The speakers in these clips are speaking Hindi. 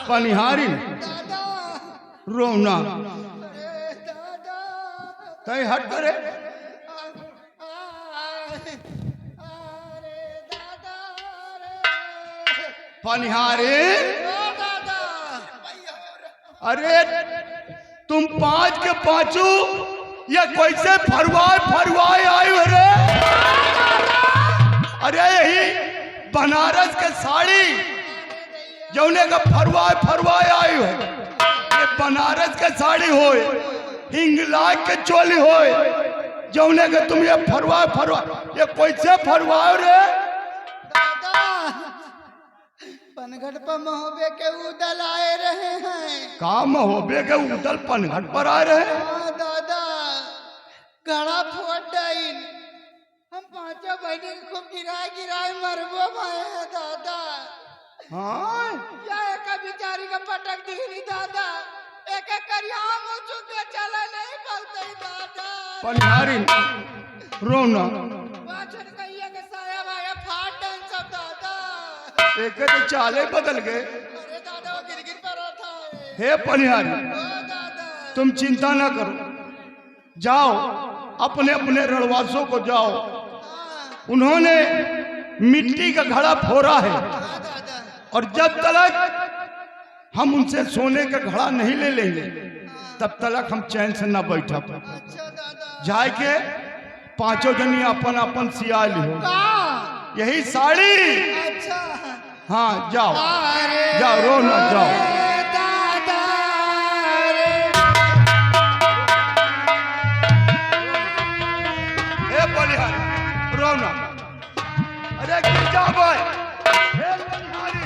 पनिहारी दादा रोना अरे दादा तय हट करे अरे दादा पनिहारी ओ दादा अरे तुम पांच के पांचू या कैसे फरवाए फरवाए आए हो रे? अरे यही बनारस के साड़ी जौने का फरवाए फरवाए आई हो, ये बनारस के साड़ी होए, हिंगलाज के चोली होए, जौने का तुम ये फरवाए फरवाए ये कैसे फरवाए रे? दादा पनघट पर महोबे के उदल आए रहे हैं। काम होबे के उदल पनघट पर आ रहे हैं। हाँ दादा गड़ा फोड़ डाइन हम पांचों बहनी को गिराए गिराए मरबो भाई है दादा। हाँ या एक बिचारी का पटक दी दादा एक एक करिया मुँह चुके चला नहीं पाते दादा। पनिहारी रोना पाछड़ कहिए के साया वाया फाट डाइन सब दादा। एक तो चाले बदल गए। अरे दादा वो गिर पर था। हे पनिहारी ओ दादा तुम चिंता ना करो, जाओ अपने अपने रणवासों को जाओ। हाँ उन्होंने मिट्टी का घड़ा फोड़ा है हाँ दादा और जब तक हम उनसे सोने का घड़ा नहीं ले लेंगे तब तक हम चैन से न बैठा। अच्छा दादा जाए के पांचों जनी अपन अपन सिया लिहो कहाँ? यही साड़ी। अच्छा हाँ जाओ अरे जाओ रो ना जाओ। दादा रे हे बलिहारी रो ना, अरे गिर जाओ भाई। हे बलिहारी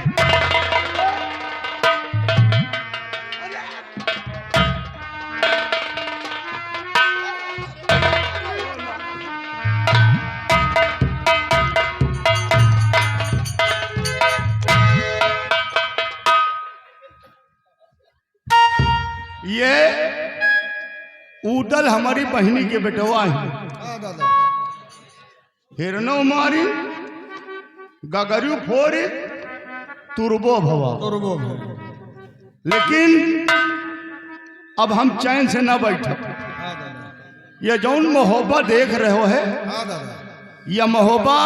ये उदल हमारी बहनी के बेटवा है। हिरनो मारी गगरू फोरी तुरबो भवा, लेकिन अब हम चैन से न बैठे। ये जौन महोबा देख रहे हो है यह महोबा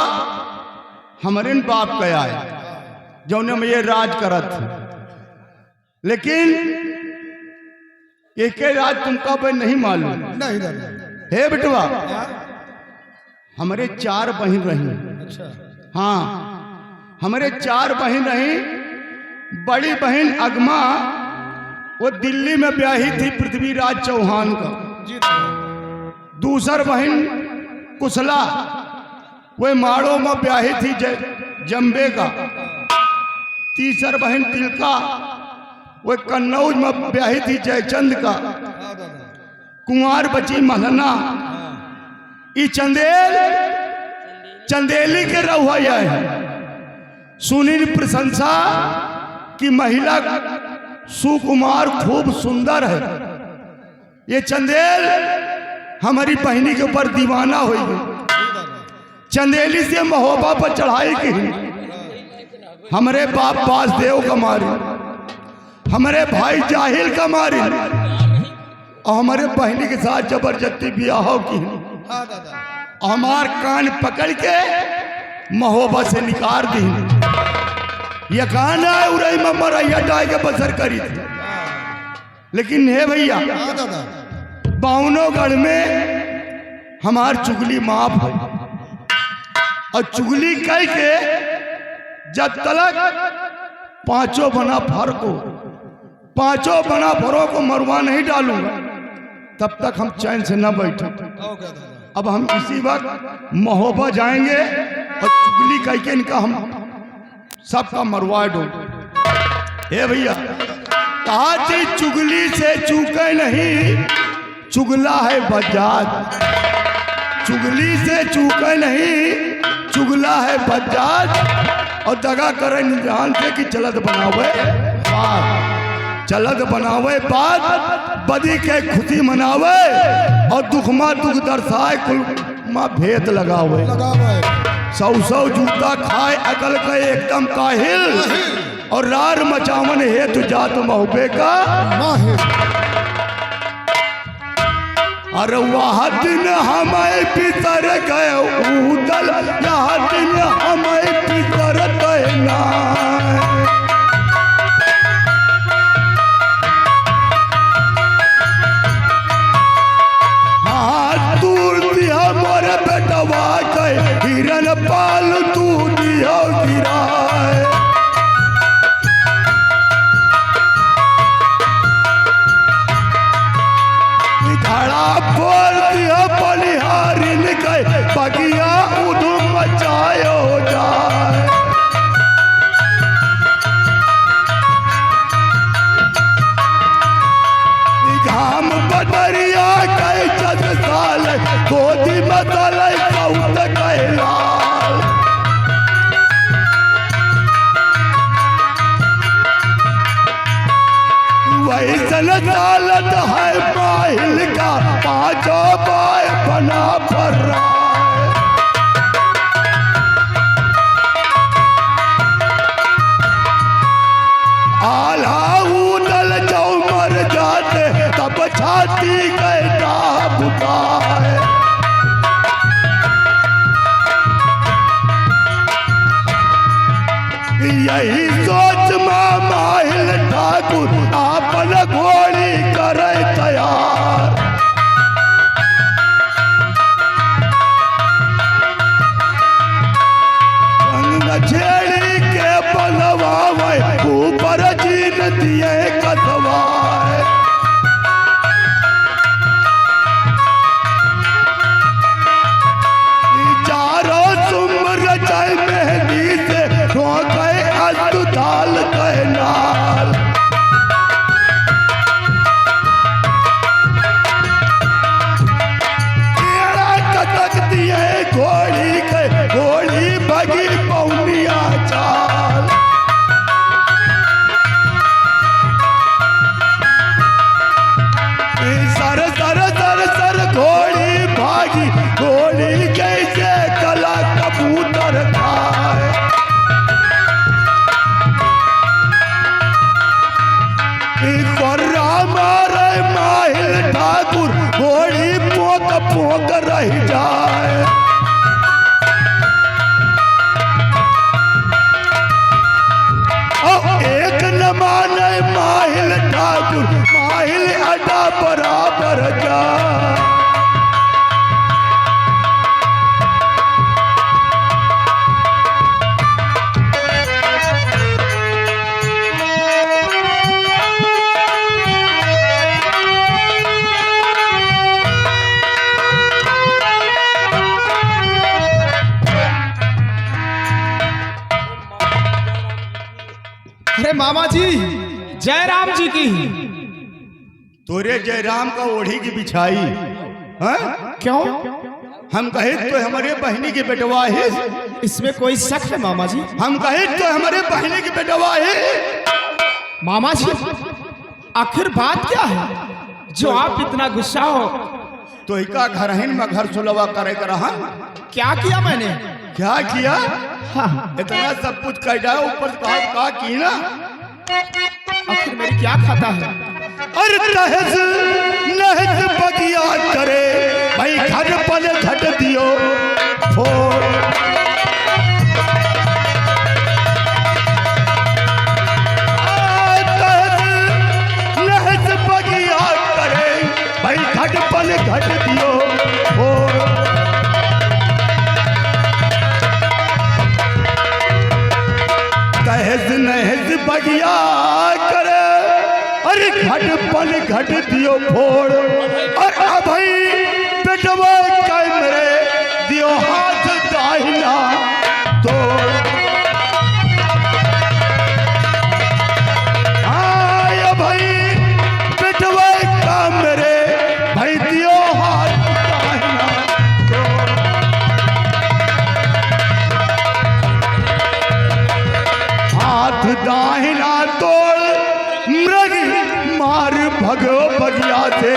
हमारे बाप कया है जौने में ये राज करत है, लेकिन एक राज तुमका पे नहीं मालूम। नहीं दादा। हे बेटवा हमारे चार बहन रही। अच्छा हाँ हमारे चार बहन रही। बड़ी बहन अगमा वो दिल्ली में ब्याही थी पृथ्वीराज चौहान का। जी दूसर बहन कुशला वो माड़ो में ब्याही थी जम्बे का। तीसर बहन तिलका वो कन्नौज में ब्याही थी जयचंद का। कुंवार बची महलना। ई चंदेली के रहुआ है। सुनील प्रशंसा की महिला सुकुमार खूब सुंदर है। ये चंदेल हमारी बहनी के ऊपर दीवाना हुई है। चंदेली से महोबा पर चढ़ाई की हमारे बाप वासुदेव का मारी, हमारे भाई जाहिल का मारी और हमारे बहनी के साथ जबरदस्ती ब्याह की। हमार कान पकड़ के महोबा से निकाल दी। ये कान है उड़ई में मरैया डाल के बसर करी थी। लेकिन हे भैया बावनोगढ़ में हमार चुगली माफ है और चुगली कह के जब तक पांचों बना फर को मरवा नहीं डालूंगा तब तक हम चैन से न बैठे। अब हम इसी वक्त महोबा जाएंगे और चुगली कह के इनका हम सबका मरवा दो। हे भैया कहा थी चुगली से चूके नहीं, चुगला है बजाज। चुगली से चूके नहीं, चुगला है बजाज। और दगा करे जान से कि चलत बनावे बात, चलत बनावे बात, बदी के खुशी मनावे और दुखमा दुख दर्शाए कुल माँ भेद लगावे। सौ जूता खाए अकल के एकदम काहिल और रार मचावन हेतु जात महुबे का माहे अरे वह दिन हमें पितर गए उदल, यह दिन हमें पितर गए ना। हाँ दूर दिया मोरे बेटवा गए हिरन पाल तू दिया गिराए। खड़ा बोल दिया बलिहारिन गए बगिया उधम मचायो जाए। घाम बदरिया गए 10 साल गोदी मसल कौत गए लाल। वैसन चालत है माहिल का पांचों बाय बना पर रहा है। आल्हा उदल जो मर जाते तब छाती कैसा बुता है। यही सोच माँ माहिल ठाकुर आपन घोड़ी करे तैयार। छेड़ी के बनवावे ऊपर जीन दिए कसवाए। चारों सुम्र जाए मेहंदी से ठोके अस्पताल के नाल। कतक दिए घोड़ी के घोड़ी भगी पौनिया चाल। सर सर सर सर घोड़ी भागी घोड़ी कैसे कला कबूतर खाए। मारे माहिल ठाकुर घोड़ी पोक पोक रह जाए। एक न माने माहिल ठाकुर माहिल अड्डा बराबर जाए। अरे मामा जी जय राम जी की। तोरे जयराम का ओढ़ी की बिछाई है क्यों? हम कहे तो हमारे बहनी के बेटवा है। इसमें कोई शक है मामा जी? हम कहे तो हमारे बहनी के बेटवा है। मामा जी आखिर बात क्या है जो आप इतना गुस्सा हो? तो इका घरहिन में घर सुलवा करे कर रहा। क्या किया मैंने? क्या किया? हाँ, इतना सब कुछ कह जाए ऊपर कहा की ना। आखिर मेरी क्या खाता है? अरे नहज नहज बगिया करे भाई घर पल घट दियो फोड़। नहज बगिया करे भाई घट पल घट दियो फोड़। तहज नहज बगिया करे अरे घट पल घट दियो फोड़। और अभई बेटवा कैमरे दियो हाथ दाहिना तोड़। हाँ भाई बेटवा कैमरे भाई दियो हाथ दाहिना तोड़। हाथ दाहिना तोड़ मृग मार भगो बगिया से।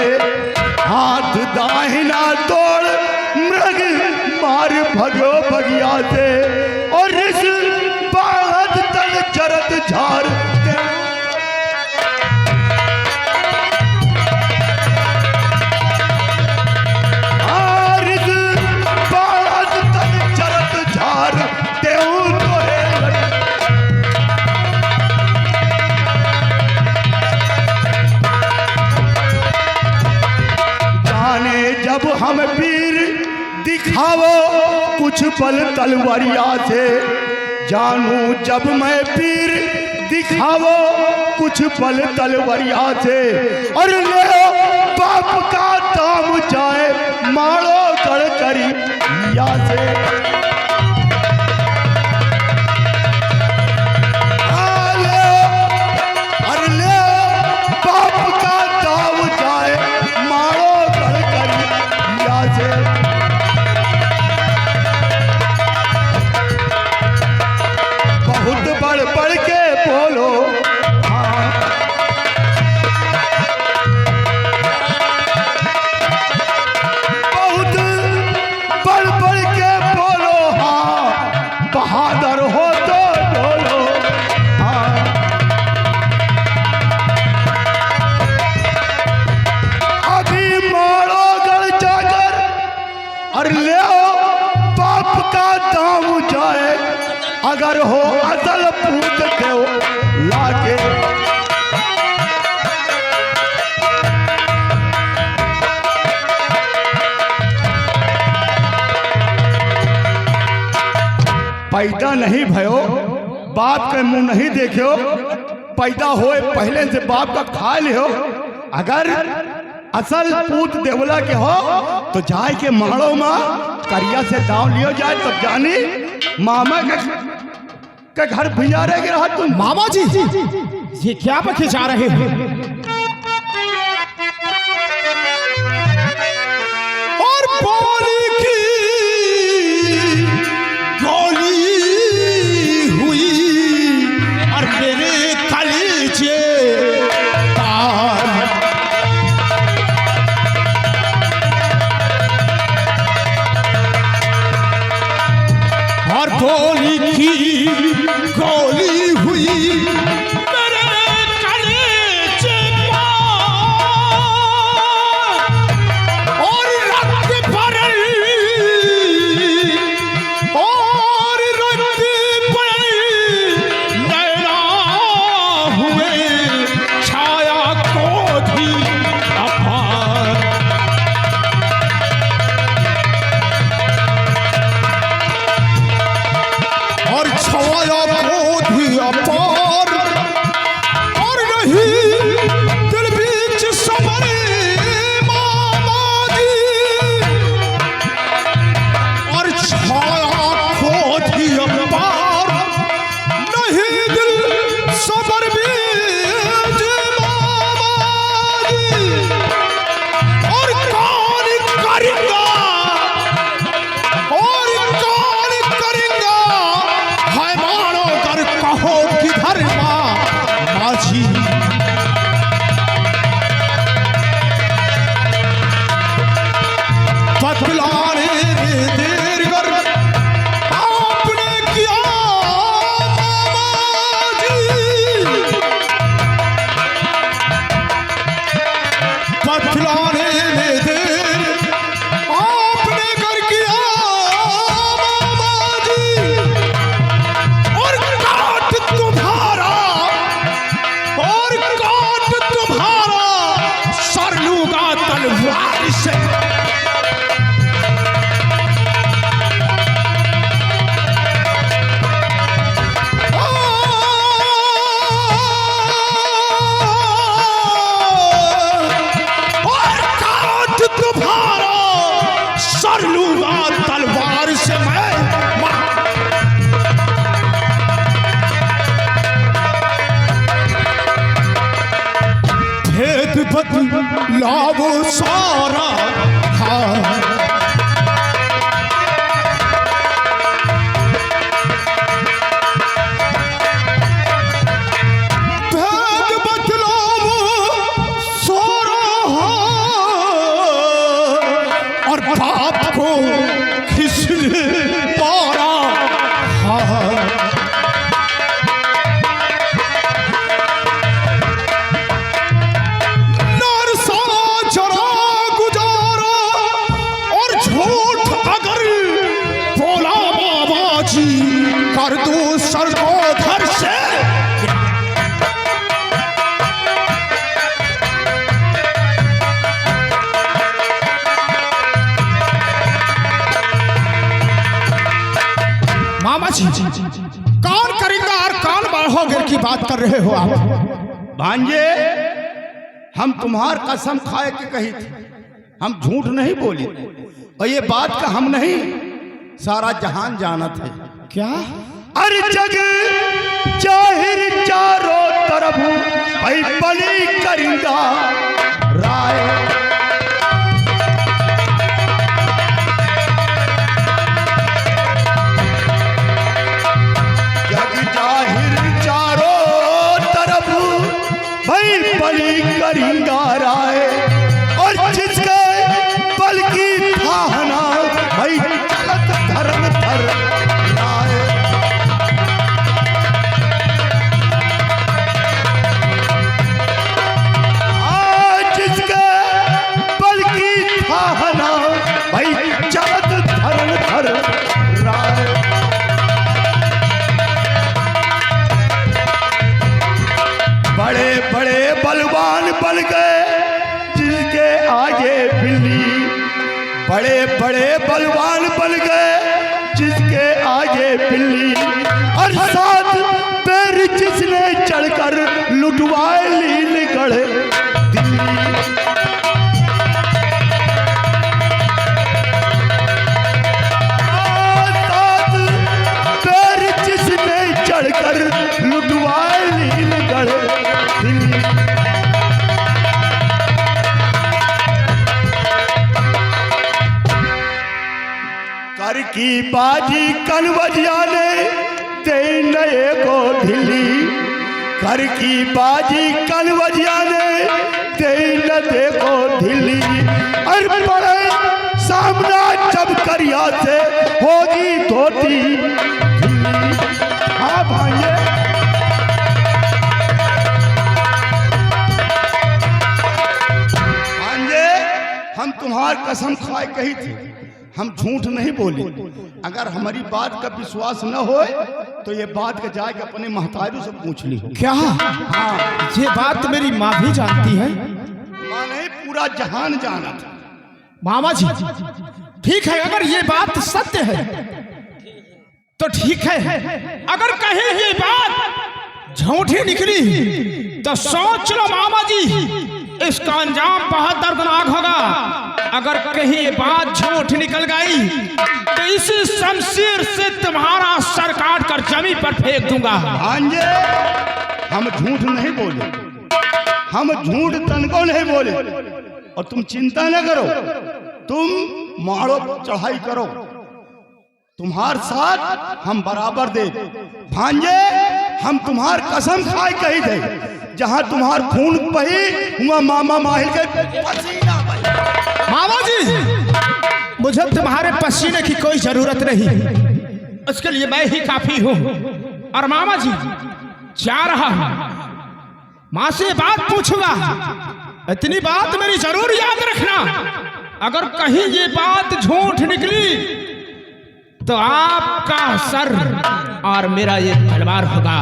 हाथ दाहिना तोड़ मृग मार भगो बगिया से। और इस बात तक चरत झार दिखाओ कुछ बल तलवारिया से, जानू जब मैं पीर दिखाओ कुछ बल तलवारिया से, और ले बाप का दाम जाए मारो गढ़ करी या से। अगर हो असल पूत दो लाके, पैदा नहीं भयो बाप के मुंह नहीं देखो, पैदा होए पहले से बाप का खा लियो। अगर असल पूत देवला के हो तो जाए के मारो माँ करिया से दाव लियो जाए, तब जानी मामा के घर भैया रह रहा तुम। मामा जी ये क्या बके जा रहे हो? और बोली की गोली हुई और मेरे कलेजे और बोली की गोली हुई मेरे कलेजे और रक्त भरी और रक्त भरी नैना हुए छाया को भी अपार। और छाया को भी अपार और नहीं दिल बीच समरे मामा जी। और छाया को भी अपार नहीं दिल समर बीच मामा जी। और कौन करेगा और कौन करेगा है मानो कर कहो किधर माझी। बतलाने में देर कर आपने किया मामा जी। बतलाने में देर आपने कर किया मामा जी। और काट तुम्हारा सर लूंगा तलवार से। और काट तुम्हारा सर लूंगा तलवार से मैं। भेद बदलावो सारा भेद बदलावो सारा और बाप को खिसने पारा। कर दो सर को धर से। मामा जी कौन करेंगा और कौन बढ़ोगे की बात कर रहे हो आप? भांजे, हम तुम्हार कसम खाए के कही थी, हम झूठ नहीं बोली। और ये बात का हम नहीं, सारा जहान जानत है। क्या? अरे जग जाहिर चारों तरफ भाई बली करिंदा राय। जग जाहिर चारों तरफ भाई बली करिंदा राय। और जिसके बल की थाहना भाई चलत धर्म धर राय। भाई चलत धर्म धर राय। बड़े बड़े बलवान बन गए जिसके आगे बिल्ली। बड़े बड़े बलवान बन गए जिसके आगे बिल्ली। और साथ पैर जिसने चढ़कर लुटवाए लीलगढ़ दिल्ली। चढ़कर लुटवाए लीलगढ़ दिल्ली। कर की बाजी कनवजिया ने दे नए को ढिल्ली। कर की बाजी कनवजिया ने दे न देखो ढिल्ली। और बड़े सामना जब करिया से होगी धोती ढिल्ली। हाँ भाइये, भांजे, हम तुम्हार कसम खाए कही थी, हम झूठ नहीं बोली। अगर हमारी बात का विश्वास न हो तो ये बात के जाके अपने महतारी से पूछ ली। क्या? हाँ, ये बात मेरी माँ भी जानती है। माँ नहीं, पूरा जहान जाना था। मामा जी ठीक है, अगर ये बात सत्य है तो ठीक है। अगर कहीं ये बात झूठी निकली तो सोच लो मामा जी, इसका अंजाम बहुत दर्दनाक होगा। अगर कहीं ये बात झूठ निकल गई तो इसी शमशीर से तुम्हारा सर काट कर जमीन पर फेंक दूंगा। भांजे, हम झूठ नहीं बोले, हम झूठ तनको नहीं बोले। और तुम चिंता न करो, तुम मारो चढ़ाई करो, तुम्हार साथ हम बराबर दे। भांजे, हम तुम्हार कसम खाए कही थे, जहां तुम्हार खून बही हुआ मामा माहिल के पसीना बही। मामा जी, मुझे तुम्हारे पसीने की कोई जरूरत नहीं, उसके लिए मैं ही काफी हूँ। और मामा जी जा रहा हूँ, माँ से बात पूछूंगा। इतनी बात मेरी जरूर याद रखना, अगर कहीं ये बात झूठ निकली तो आपका सर और मेरा ये तलवार होगा।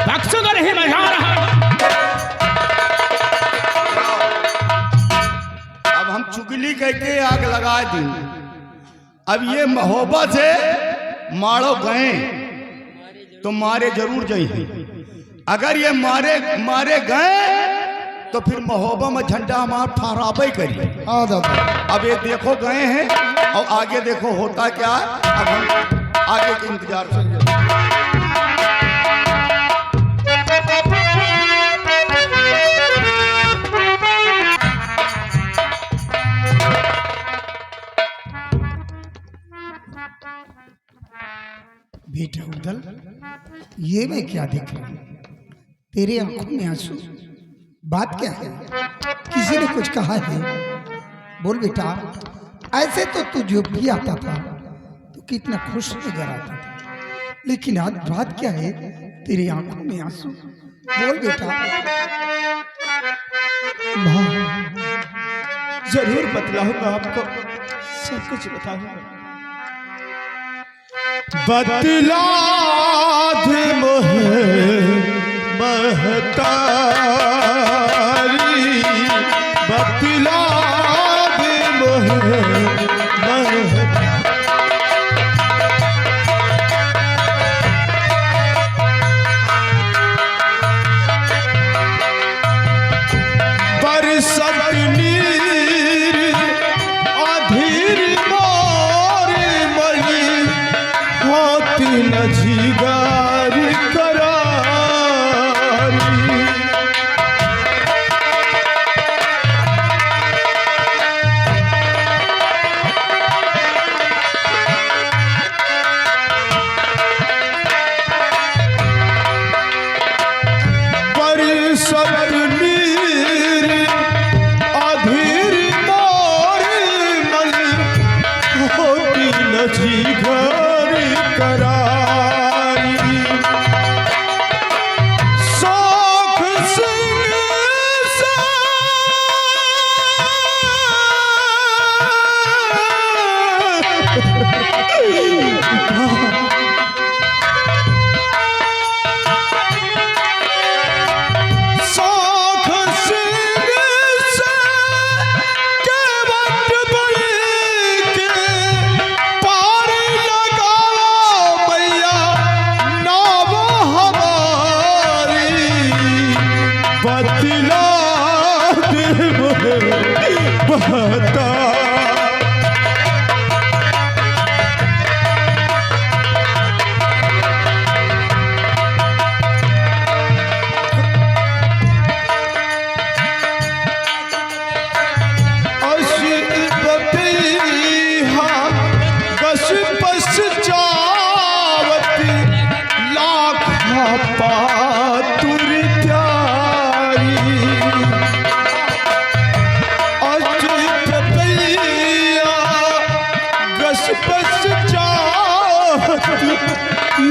बख्शूंगा नहीं, मैं जा रहा। अब हम चुगली कहके आग लगा दी। अब ये मोहब्बत से मारो गए तो मारे जरूर जाइए। अगर ये मारे गए तो फिर महोबा में झंडा हमारा फहराबे करिए। अब ये देखो गए हैं और आगे देखो होता क्या है। अब हम आगे के इंतजार करेंगे। बेटा उदल, ये मैं क्या देख रहा हूँ? तेरे आंखों में आंसू, बात क्या है? किसी ने कुछ कहा है? बोल बेटा। ऐसे तो तू जो भी आता था तो कितना खुश नजर आता था, लेकिन आज बात क्या है? तेरी आंखों में आंसू, बोल बेटा। माँ, जरूर बतलाऊंगा आपको, सब कुछ बताऊंगा। बतला दे मोहे महतारी, बतला दे मोहे महतारी।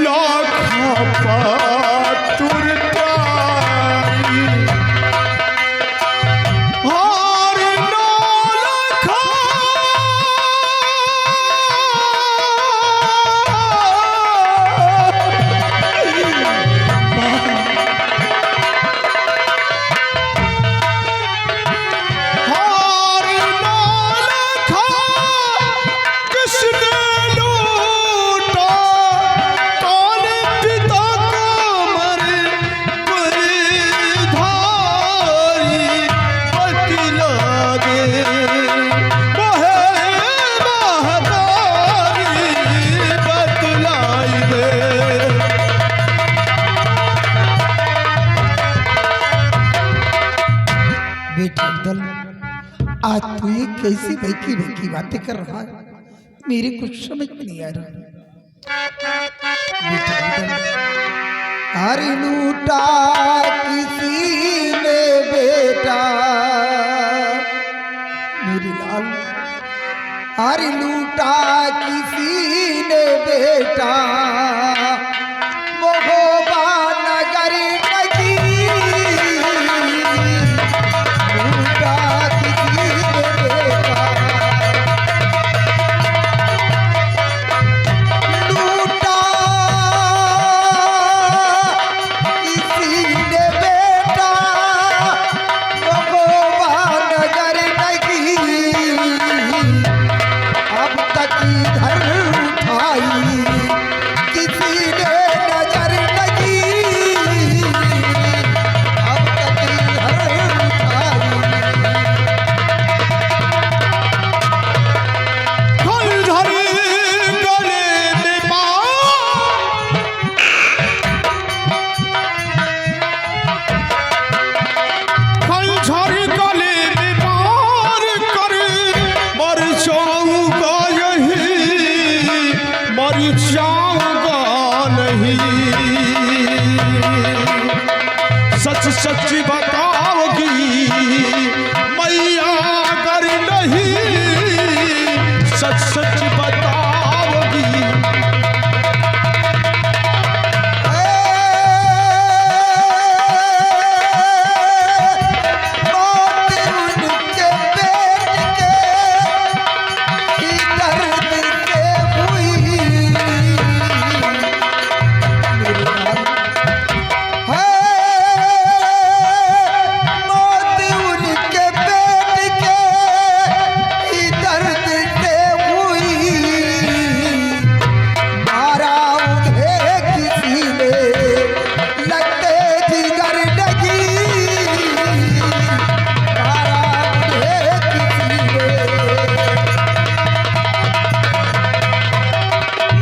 लाखा पातुर तारी और नौ लाखा और नौ लाखा किसने लूटा कौन पिता को मर धारी बतला दे मोहे महतारी बतलाई दे। बेटा उदल, आज तू ये कैसी बैकी बैकी बातें कर रहा है, मेरे कुछ समझ में नहीं आ रहा। बेटा उदल, अरे लूटा किसी ने बेटा मेरी लाल, अरे लूटा किसी ने बेटा मोहबा नगर नगी लूटा किसी ने बेटा लूटा किसी ने बेटा मोहबा नगर नगी अब तक इधर उठाई किसी ने नजर लगी अब तक इधर उठाई फलधरी गले में फलझरी गले में मार कर मर जाऊंगा यही मर जाऊंगा नहीं। सच सच बताओगी मैया अगर नहीं सच सच बताओगी मौत उनके पेट के दर्द से हुई मेरे लाल है मौत उनके पेट के दर्द से हुई मारा उन्हें किसी ने लगते जिगर लगी मारा उन्हें किसी ने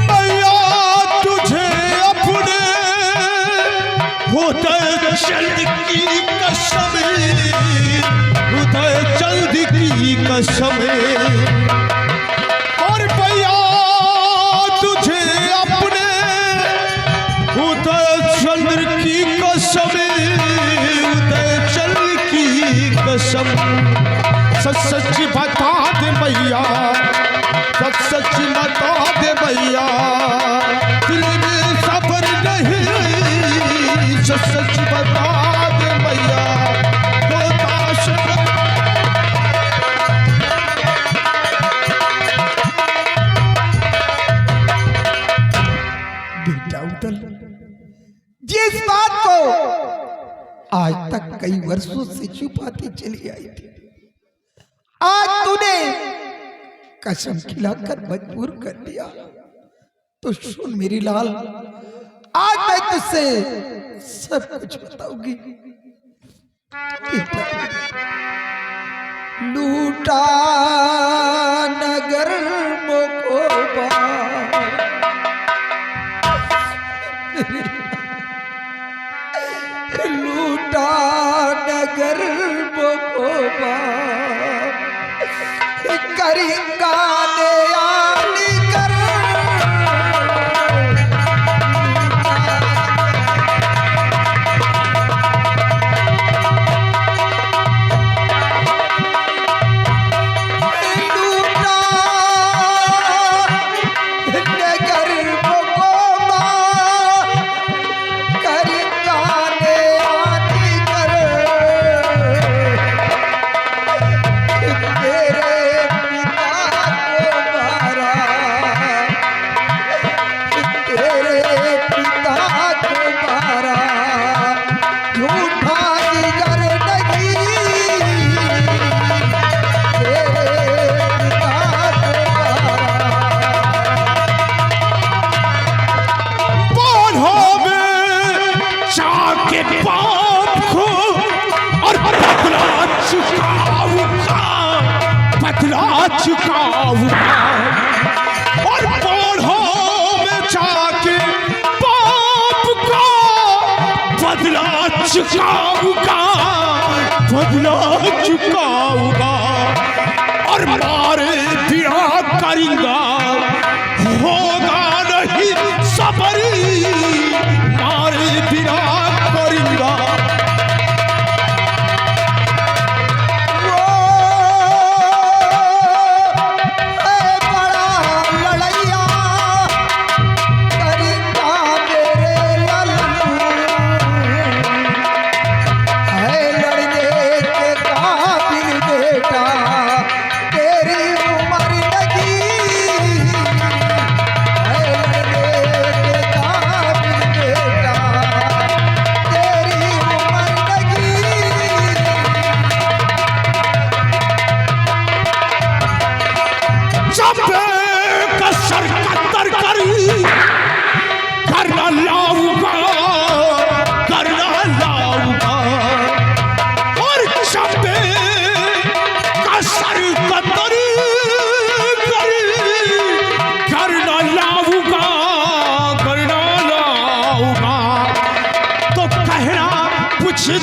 मैया तुझे अपने होते चंद की कसम होते चंद की कसम और भैया तुझे अपने होते चंद्र की कसम होते चंद्र की कसम सच सच बता दे मैया सच सच बता दे भैया दिल में सबर नहीं सच सच बता दे भैया होता शुक्र बेटा उदल, जिस बात को आज तक कई वर्षों से छुपाती चली आई थी आज तूने कसम खिलाकर मजबूर कर दिया। तो सुन मेरी लाल, आज मैं तुझसे सब कुछ बताऊंगी। बेटा, लूटा नगर मोकोबा लूटा नगर मोकोबा करेंगा ने आली कर लूटा नगर मोकोबा चुकाऊंगा, बदला चुकाऊंगा और मारे बिना करूंगा, होगा नहीं सबरी, मारे बिना करूंगा।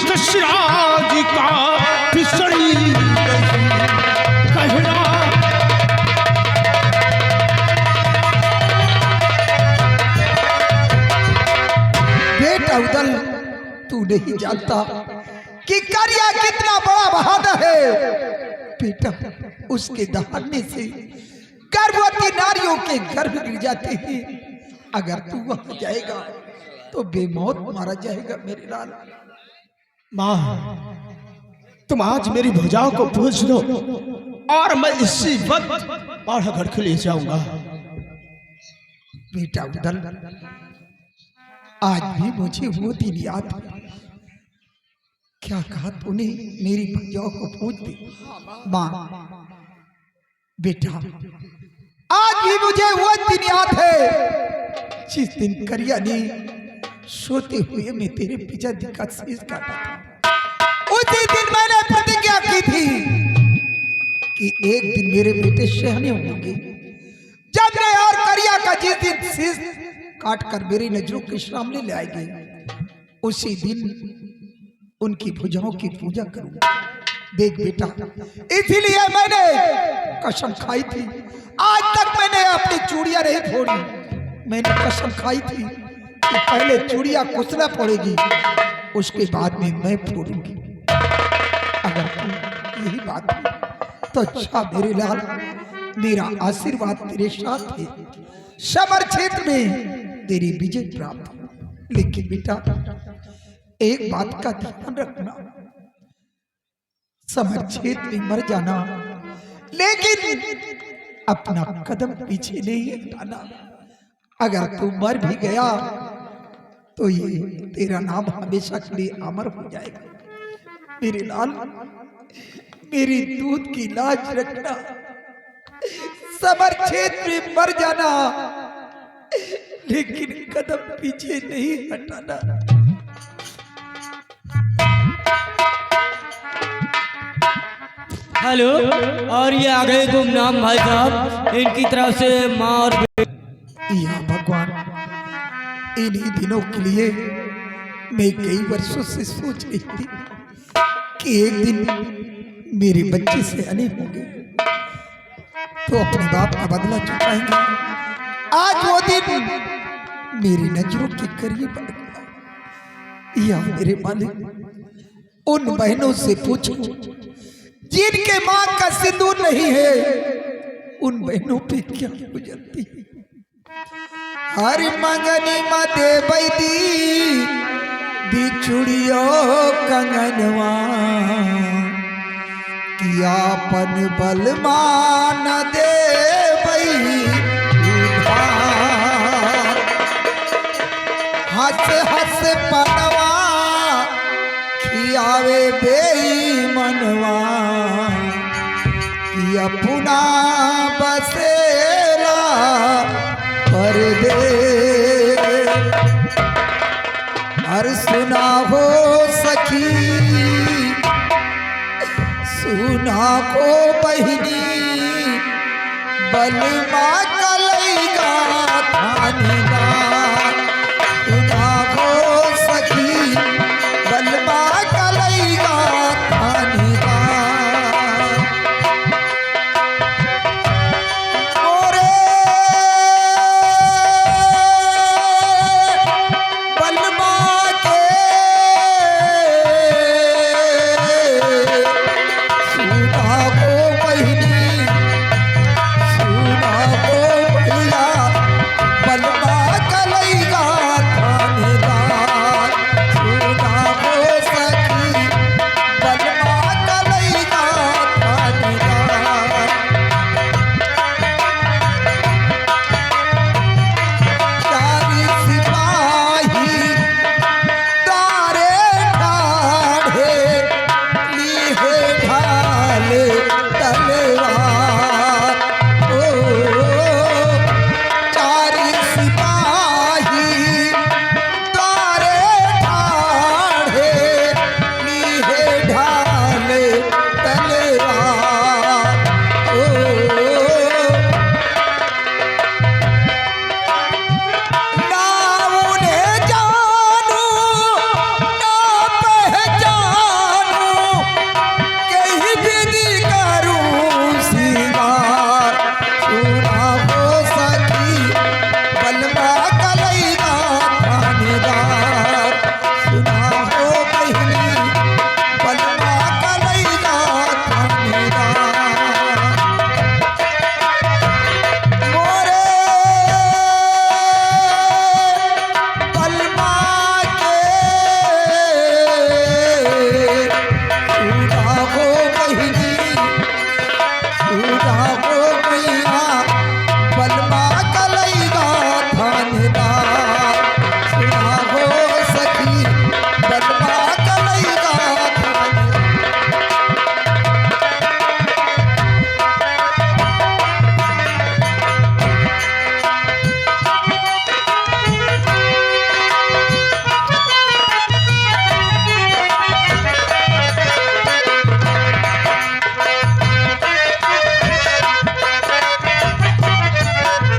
दशराज का पिसड़ी कहना। बेटा उदल, तू नहीं जानता कि करिया कितना बड़ा बहादुर है। बेटा, उसके दहाड़ने से गर्भवती नारियों के गर्भ गिर जाते हैं। अगर तू वहां जाएगा तो बेमौत मारा जाएगा मेरे लाल। माँ, तुम आज मेरी भुजाओं को पूछ दो और मैं इसी वक्त बाढ़गढ़ के लिए जाऊंगा। बेटा उदल, आज भी मुझे वो दिन याद है। क्या कहा तूने? मेरी भुजाओं को पूछ दे। माँ बेटा, आज भी मुझे वो दिन याद है जिस दिन करिया ने सोते हुए मैं तेरे पिताजी का शीश काटा था। उसी दिन मैंने प्रतिज्ञा की थी कि एक दिन मेरे बेटे शहने होंगे। जब मैं और करिया का जिस दिन शीश काट कर मेरी नजरों के सामने ले आएंगे, उसी दिन उनकी भुजाओं की पूजा करूंगा। देख बेटा, इसीलिए मैंने कसम खाई थी। आज तक मैंने अपनी चूड़ियां नहीं फोड़ी। मैंने कसम खाई थी कि पहले चूड़ियां कुचना पड़ेगी, उसके बाद में मैं फोड़ूंगी। अगर यही बात है तो अच्छा मेरे लाल, मेरा आशीर्वाद तेरे साथ है। समर क्षेत्र में तेरी विजय प्राप्त हो। लेकिन बेटा, एक बात का ध्यान रखना, समर क्षेत्र में मर जाना, लेकिन अपना कदम पीछे नहीं हटाना। अगर तू मर भी गया तो ये तेरा नाम हमेशा के लिए अमर हो जाएगा। मेरे लाल, मेरी दूध की लाज रखना। समर क्षेत्र में मर जाना, लेकिन कदम पीछे नहीं हटाना। हेलो, और ये आ गए गुमनाम भाई साहब, इनकी तरफ से माँ और या भगवान, इन्हीं दिनों के लिए मैं कई वर्षों से सोच रही थी कि एक दिन मेरे बच्चे से अने होंगे तो अपने बाप का बदला चुकाएंगे। आज वो दिन मेरी नजरों के करीब आ गया। या मेरे मालिक, उन बहनों से पूछो जिनके मां का सिंदूर नहीं है, उन बहनों पे क्या गुजरती है। हर मंगनी मते बैदी बिछुड़ियो कंगनवा, कियापन बल मान दे हंस हंस पनवा, खियावे बेईमनवा, कि अपना बसेला पर दे। हर सुना हो सखी, सुना को बहिनी, बलमा कलैगा थानेदार। सुना हो सखी, बलमा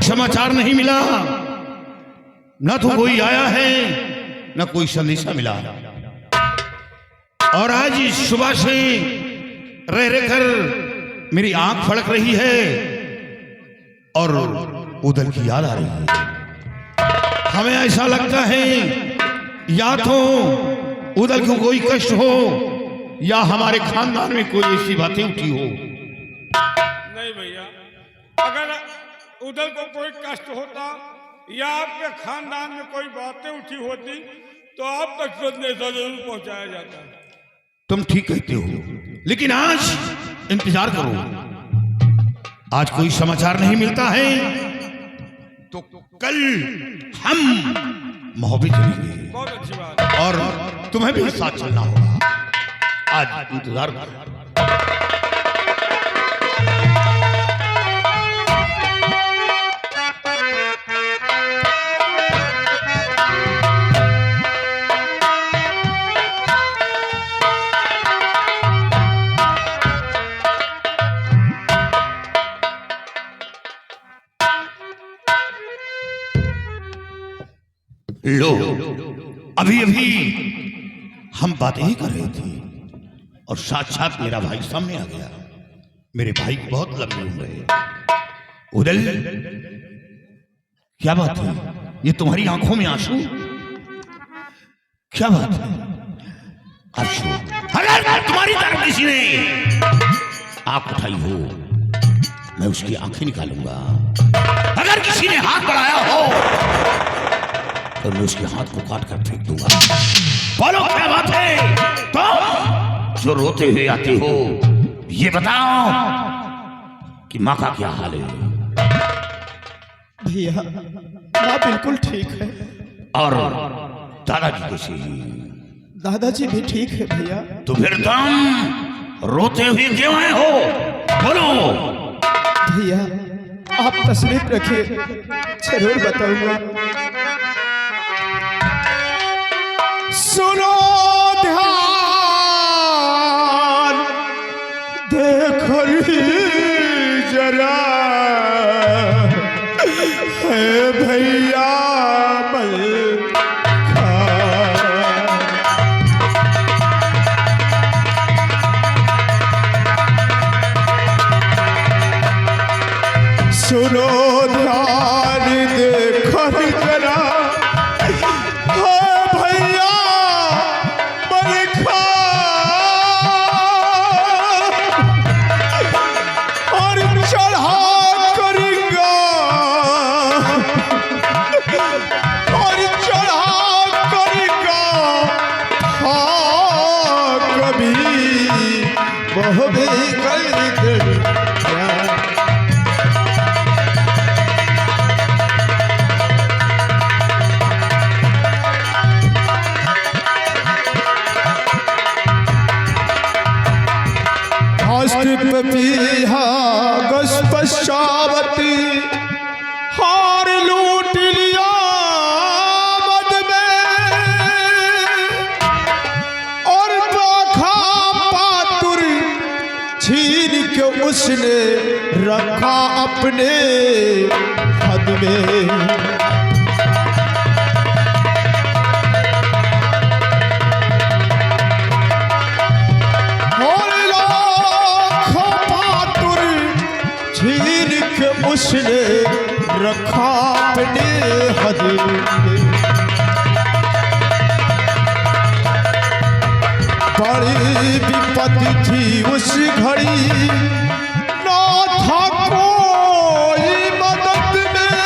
समाचार नहीं मिला, न तो कोई आया है न कोई संदेशा मिला। और आज सुबह से रह रहकर मेरी आंख फड़क रही है और उदल की याद आ रही है। हमें ऐसा लगता है या तो उदल को कोई कष्ट हो या हमारे खानदान में कोई ऐसी बातें उठी हो। नहीं भैया, अगर उधर को कोई कष्ट होता या आपके खानदान में कोई बातें उठी होती तो आप तक संदेशा जरूर पहुंचाया जाता। तुम ठीक कहते हो, लेकिन आज इंतजार करो। आज कोई समाचार नहीं मिलता है तो कल हम मोहब्बत चलेंगे। बहुत अच्छी बात है। और तुम्हें भी साथ चलना होगा। आज इंतजार करो। लो, अभी अभी हम बातें ही कर रहे थे और साक्षात मेरा भाई सामने आ गया। मेरे भाई की बहुत लंबी उम्र है। उदल, क्या बात है? ये तुम्हारी आंखों में आंसू? क्या बात है? आंसू? अगर तुम्हारी तरफ किसी ने आंख उठाई हो, मैं उसकी आंखें निकालूंगा। अगर किसी ने हाथ बढ़ाया हो तो मैं उसके हाथ को काट कर फेंक दूंगा। बोलो, क्या बात है? तो जो रोते हुए आते हो, ये बताओ कि माँ का क्या हाल है? भैया, माँ बिल्कुल ठीक है। और दादाजी कैसे हैं? दादाजी भी ठीक है भैया। तो फिर तुम रोते हुए क्यों आए हो? बोलो। भैया, आप तसलीफ रखिए, जरूर बताऊंगा। सुनो ध्यान देखो जरा, है भैया सुनो ध्यान देखो जरा, पश्चावती हार लूट लिया मद में, और पाखा पातुर छीन के उसने रखा अपने हद में। उसने रखा अपने हद में। बड़ी विपत्ति थी उस घड़ी, ना था कोई मदद में,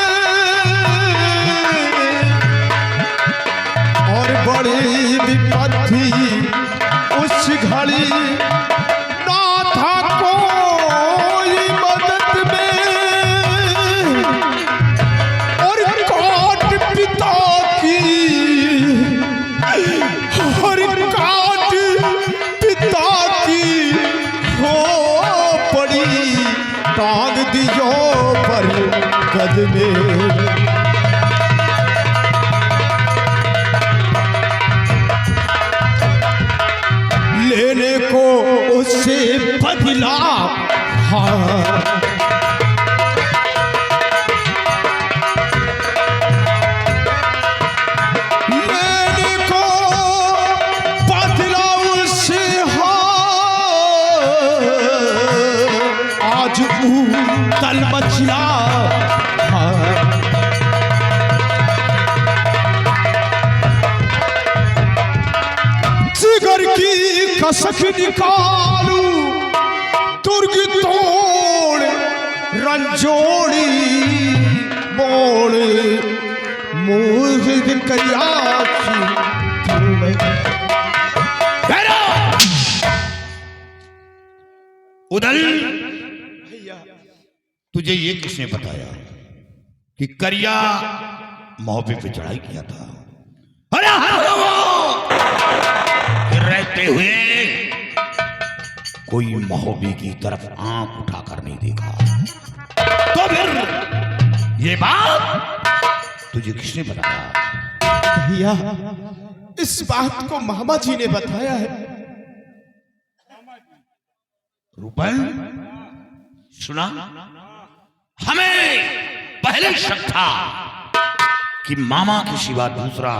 और बड़ी विपत्ति उस घड़ी, ना था कोई मदद में। टांग दियो पर गद में, लेने को उससे बदला सखी निकालू दुर्ग तोड़ रंजोड़ी मोड़ मोहित कयाची उदल, तुझे ये किसने बताया कि करिया मौबे पे चढ़ाई किया था? अरे रहते हुए कोई महोबी की तरफ आंख उठाकर नहीं देखा, तो फिर ये बात तुझे किसने बताया? भैया, इस बात को मामा जी ने बताया है। रूपन, सुना? हमें पहले शक था कि मामा के सिवा दूसरा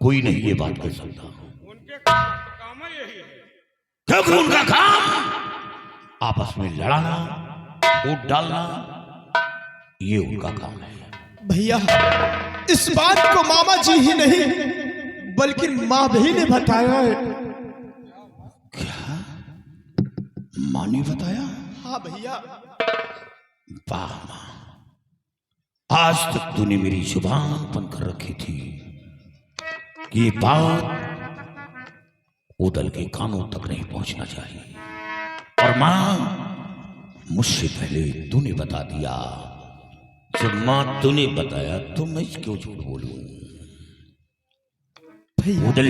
कोई नहीं ये बात कर सकता, उनके काम यही है, क्योंकि उनका काम आपस में लड़ाना, वोट डालना, ये उनका काम है। भैया, इस बात को मामा जी ही नहीं बल्कि माँ भी ने बताया है। क्या माँ ने बताया? हाँ भैया। वाह माँ, आज तक तूने मेरी जुबान बंद कर रखी थी कि ये बात उदल के कानों तक नहीं पहुंचना चाहिए, और माँ मुझसे पहले तूने बता दिया। जब माँ तूने बताया तो मैं क्यों झूठ बोलूं? उदल,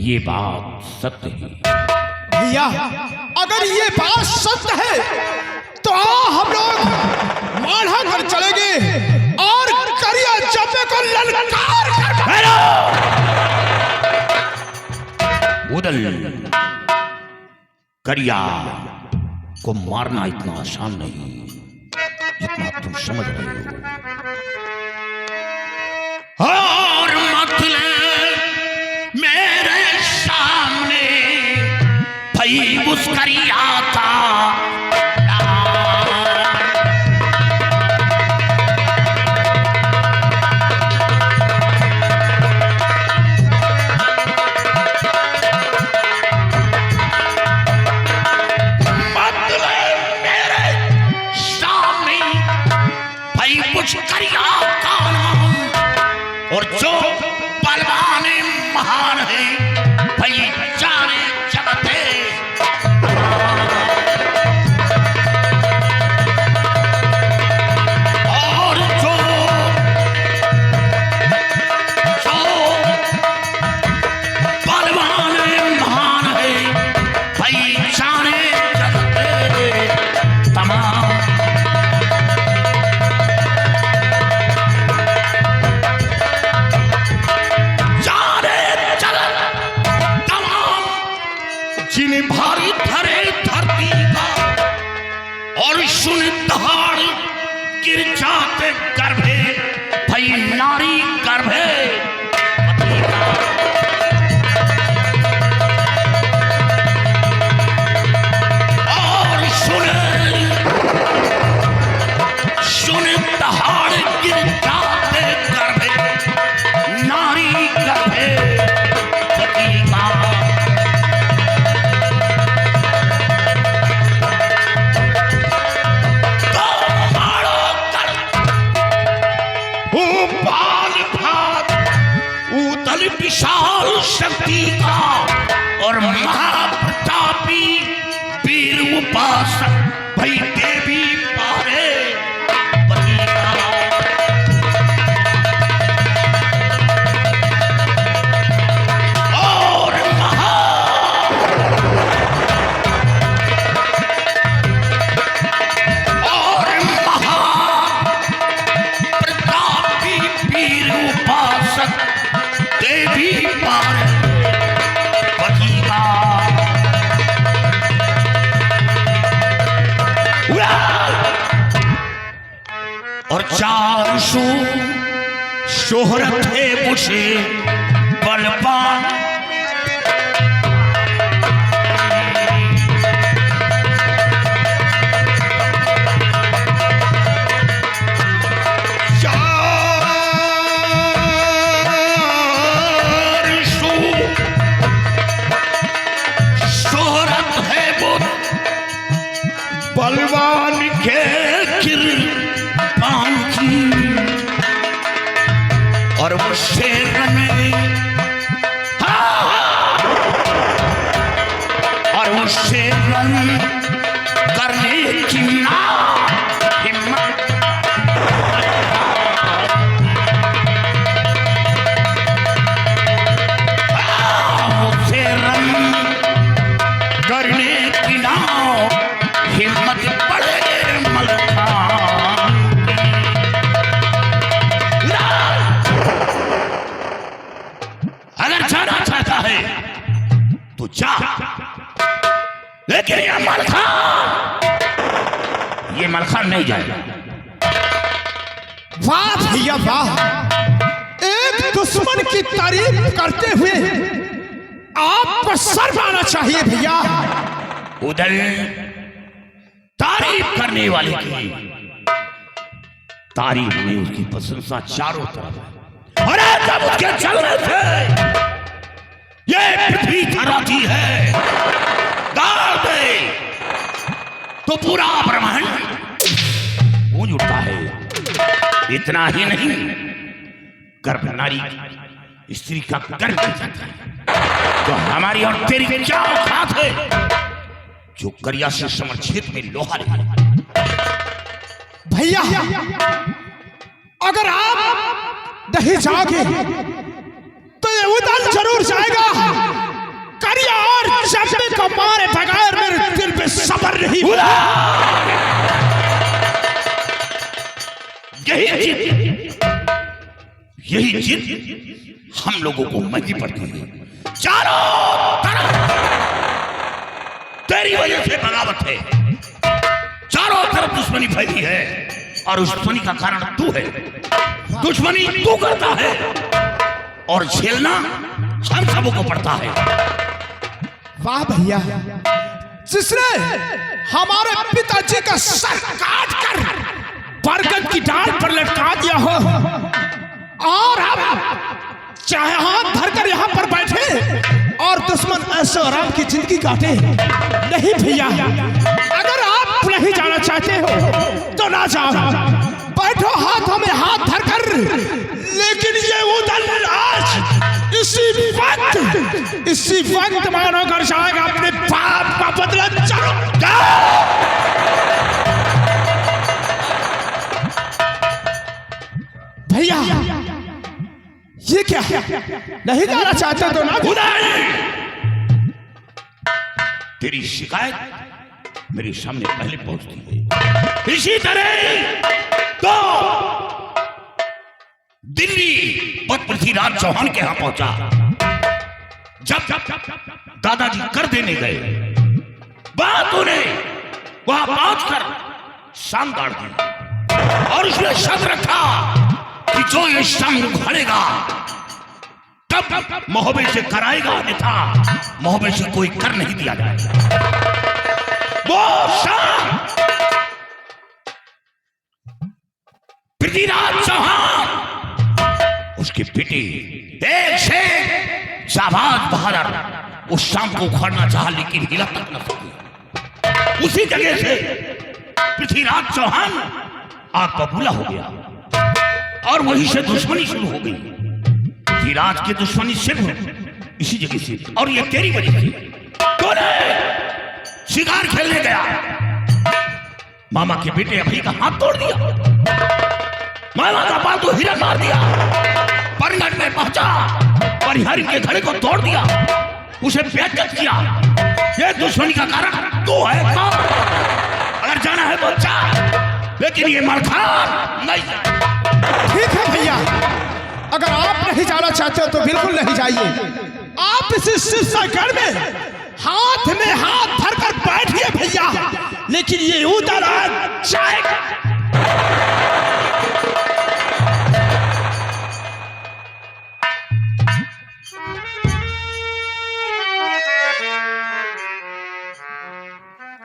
ये बात सत्य है। भैया, अगर ये बात सत्य है तो हम लोग माढ़ा कर चलेंगे और करिया जब्बे को ललकार कर। उदल, करिया को मारना इतना आसान नहीं जितना तुम समझ रहे हो। और मतलब मेरे सामने भई उस करिया का करिया का नाम, और जो बलवान महान है भाई जाने जगते, और जो बलवान महान है भाई जाने जगते तमाम। जिन्हें भारी धरे धरती का और सुन दहाड़ गिर जाते गर्भे भई नारी गर्भे, और सुन दहाड़ गिर जाते गर्भे नारी गर्भे विशाल शक्ति का और महाप्रतापी वीर उपासक भई देवी पारे और महाप्रतापी वीर उपासक देवी पार बचीगा। और चार सू शोहरत है मुझे बलवान, नहीं जाएगा। वाह भैया वाह, एक दुश्मन की तारीफ करते हुए आपको सर आना चाहिए भैया। उदल तारीफ करने वाले की तारीफ में उसकी प्रशंसा चारों तरफ है। अरे जब उसके चलने से ये पृथ्वी थराती है, गाड़ दे तो पूरा ब्रह्मांड गूंज उठता है। इतना ही नहीं, गर्भ नारी स्त्री का गर्भ बन जाता है। तो हमारी और तेरी क्या औकात है जो करिया से समर क्षेत्र में लोहा ले। भैया अगर आप नहीं जाओगे तो ये उदल जरूर जाएगा। करिया और चंपे को मारे बगैर मेरे दिल में सब्र नहीं हुआ। यही जिद हम लोगों को महंगी पड़ती है। चारों तरफ तेरी वजह से बगावत है, चारों तरफ दुश्मनी फैली है और उस दुश्मनी का कारण तू है। दुश्मनी तू करता है और झेलना हम सबों को पड़ता है। वाह भैया, जिसने हमारे पिताजी का सर काट कर बरगद की डाल पर लटका दिया हो और अब चाहे हाथ धरकर यहाँ पर बैठे और दुश्मन ऐसे आराम की जिंदगी काटे। नहीं भैया, अगर आप नहीं जाना चाहते हो तो ना जाओ, बैठो हाथों में हाथ धरकर। लेकिन ये उदल आज इसी वक्त मानो कर जाएगा अपने पाप का बदला। चलो भैया, ये क्या नहीं जाना चाहते तो ना। तेरी शिकायत मेरे सामने पहले पहुंचती है। इसी तरह तो दिल्ली पृथ्वीराज चौहान के यहां पहुंचा। जब दादाजी कर देने गए, बात उन्हें वहां पहुंचकर शाम गाड़ दी और उसने शर्त रखा कि जो ये शाम उखाड़ेगा तब मोहब्बत से कराएगा, अन्यथा मोहब्बत से कोई कर नहीं दिया जाएगा। वो शाम पृथ्वीराज चौहान उसके बेटे एक से जाबाज बहादुर उस शाम को उखाड़ना चाहा, लेकिन हिला तक न सके। उसी जगह से पृथ्वीराज चौहान आग बबूला हो गया और वहीं से दुश्मनी शुरू हो गई। पृथ्वीराज की दुश्मनी सिर्फ इसी जगह से, और ये तेरी वजह से। तूने शिकार खेलने गया, मामा के बेटे अभय का हाथ तोड़ दिया, मामा का पालतू हिरन मार दिया, परगट में पहुंचा परिहरी के घड़े को तोड़ दिया, उसे बेइज्जत किया। ये दुश्मनी का कारण तू है। अगर जाना है तो जा, लेकिन ये मरखान नहीं जाए। ठीक है भैया, अगर आप नहीं जाना चाहते हो तो बिल्कुल नहीं जाइए। आप इस शिवसागर में हाथ धरकर बैठिए भैया, लेकिन ये उधर आ जाएगा।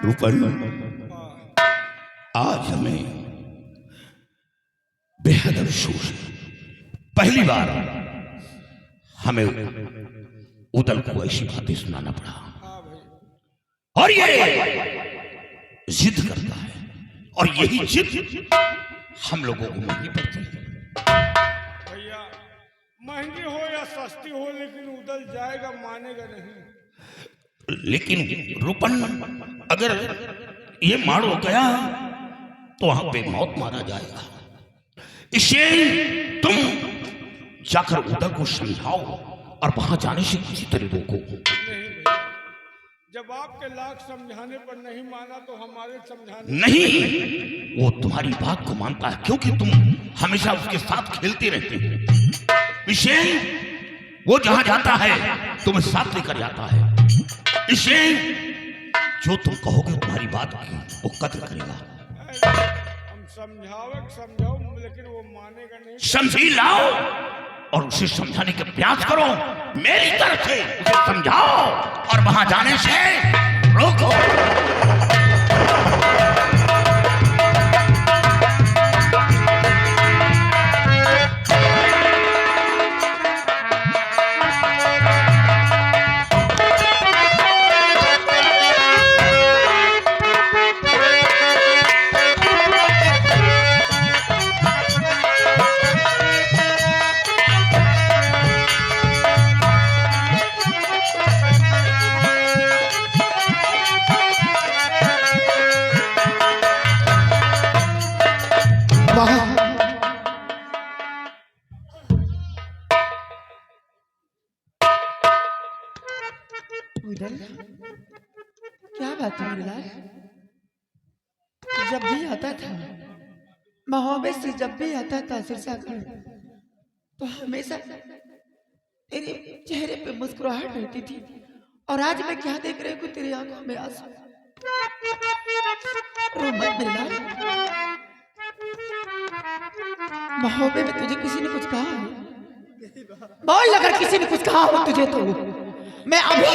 रूपन, आज हमें बेहद अफसोस है। पहली बार हमें उदल को ऐसी बातें सुनाना पड़ा, और ये जिद करता है, और यही जिद हम लोगों को महंगी पड़ती है। भैया, महंगी हो या सस्ती हो, लेकिन उदल जाएगा, मानेगा नहीं। लेकिन रूपन, अगर ये मारो गया तो वहां पे मौत मारा जाएगा। इसे तुम जाकर उदल को समझाओ और वहां जाने से किसी तरह रोको। नहीं भैया, जब आपके लाख समझाने पर नहीं माना तो हमारे समझाने नहीं, वो तुम्हारी बात को मानता है, क्योंकि तुम हमेशा उसके साथ खेलते रहते हो। इसे वो जहां जाता है तुम्हें साथ लेकर जाता है। इसे जो तुम कहोगे तुम्हारी बात की वो कदर करेगा। समझाओ लेकिन वो मानेगा नहीं। समझी लाओ और उसे समझाने का प्रयास करो, मेरी तरफ से उसे समझाओ और वहां जाने से रोको। क्या बात है लाल? जब भी आता था मोहब्बत से, जब भी आता था सिरसागढ़, तो हमेशा तेरे चेहरे पे मुस्कुराहट रहती थी। और आज मैं क्या देख रही हूँ, तेरी आंखों में आंसू। रो मत मेरे लाल। मोहब्बत में तुझे किसी ने कुछ कहा है? बोल, अगर किसी ने कुछ कहा हो तुझे तो मैं अभी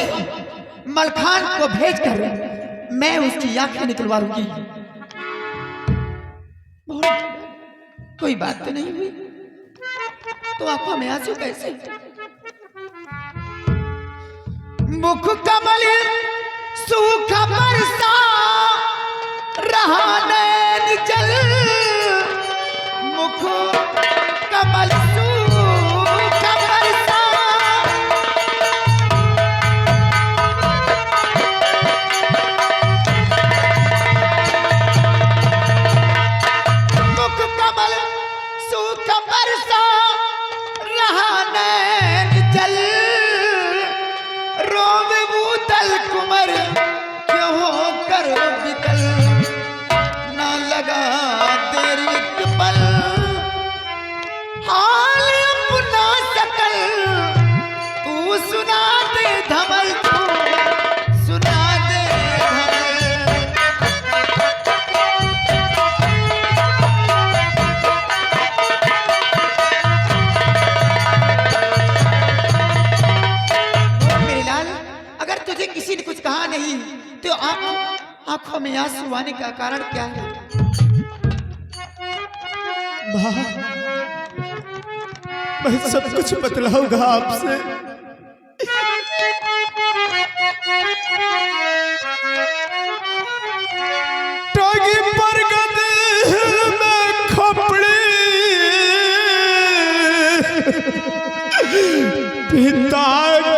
मलखान को भेजकर मैं उसकी आंखें निकलवा लूंगी। कोई बात तो नहीं हुई तो आंखों में आंसू कैसे? मुख कमल सूखा बरसा रहा नैन जल, मुख कमल सूखा बरसा। आंखों में आंसू आने का कारण क्या है? मैं सब कुछ बतलाऊंगा आपसे। टांगी पर गदर में खपड़ी, पिता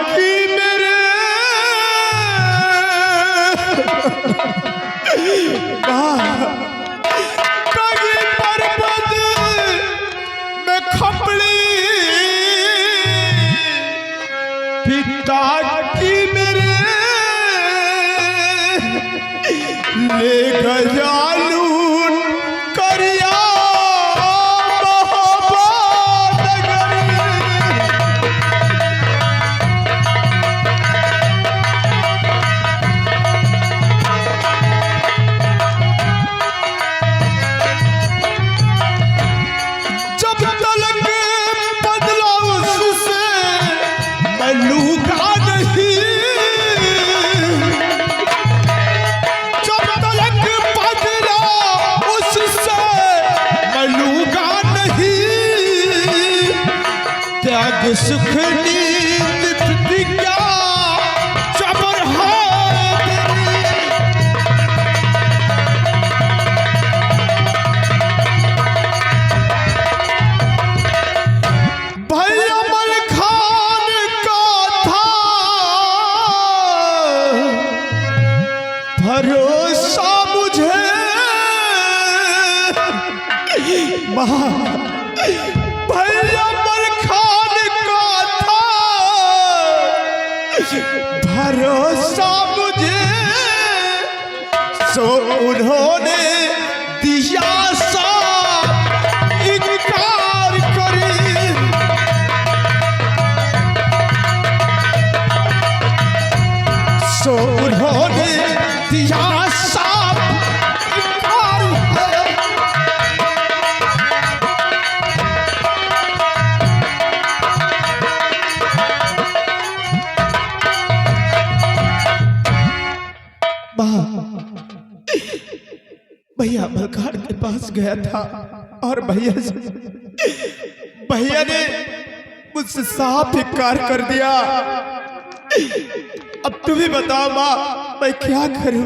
की मेरे टांगी पर गदर में खपड़ी, पिता की मेरे ले गजालू करिया सुख नींद प्रतिज्ञा जबर भाई अमल खान का था भरोसा मुझे, भरोसा मुझे, सो उन्होंने दिया सा इनकार करी, सो उन्होंने दिया सा इनकार। पास गया था और भैया ने मुझसे साफ इनकार कर दिया। अब तुम ही बताओ माँ, मैं क्या करूं?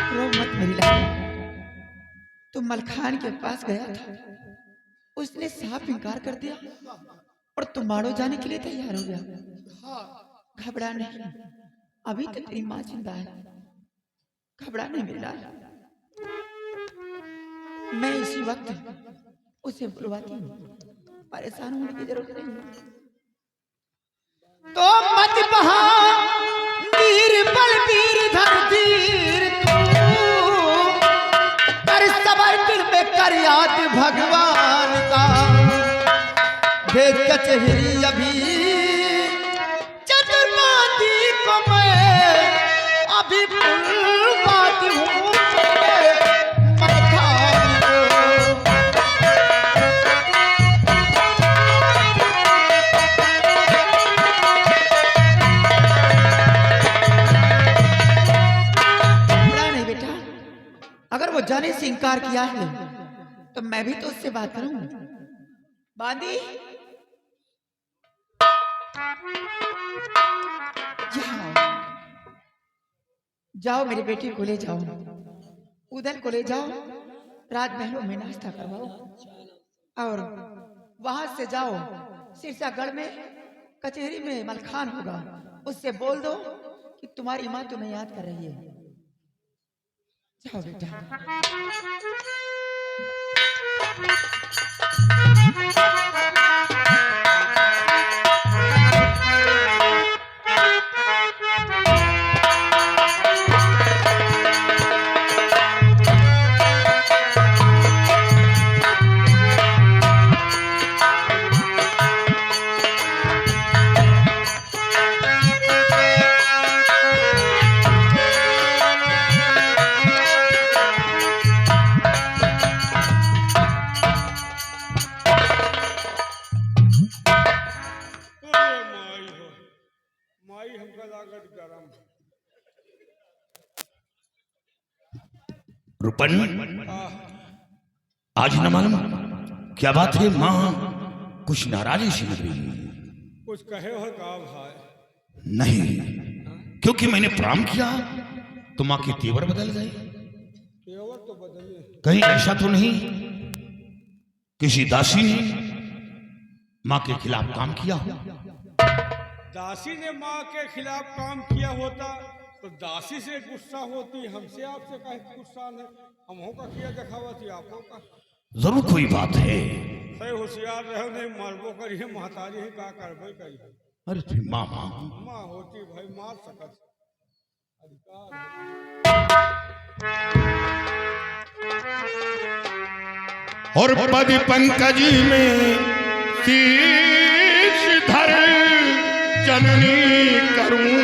रो मत मेरी लाडली, तुम मलखान के पास गया था, उसने साफ इनकार कर दिया और तुम माड़ो जाने के लिए तैयार हो गया। घबरा नहीं, अभी तो तेरी माँ जिंदा है, घबरा नहीं मेरी लाल। मैं इसी वक्त उसे बुलवाती हूँ, परेशान होने की जरूरत नहीं है। तो मत बहा वीर बलबीर धरतीर तू, कर सबर दिल में कर याद भगवान का। देख कचहरी अभी चतुर्माती को मैं अभी बुलवाती हूँ मलखान को। अगर वो जाने से इनकार किया है तो मैं भी तो उससे बात करूं। बांदी जाओ, जाओ मेरी बेटी को ले जाओ, उधर को ले जाओ, राजमहलों में नाश्ता करवाओ और वहां से जाओ सिरसागढ़ में कचहरी में मलखान होगा, उससे बोल दो कि तुम्हारी माँ तुम्हें याद कर रही है। जाओ बेटा। रूपन, आज न मालूम क्या बात है, माँ कुछ नाराजी सी लग रही। कुछ कहे हो का भाई? नहीं, क्योंकि मैंने प्रणाम किया तो माँ के तेवर बदल गए। तेवर तो बदले, कहीं ऐसा तो नहीं किसी दासी ने माँ के खिलाफ काम किया हो? दासी ने माँ के खिलाफ काम किया होता तो दासी से गुस्सा होती, हमसे आपसे कहे गुस्सा नहीं, हमों का किया दिखावा थी आपको का। जरूर कोई बात है। सही होशियार रहो, नहीं मारबो करिए, महतारी ही का करबे करिए। अरे तुम माँ माँ होती भाई मार सकत अधिकार। और पद पंकज में शीश धर जननी करूं,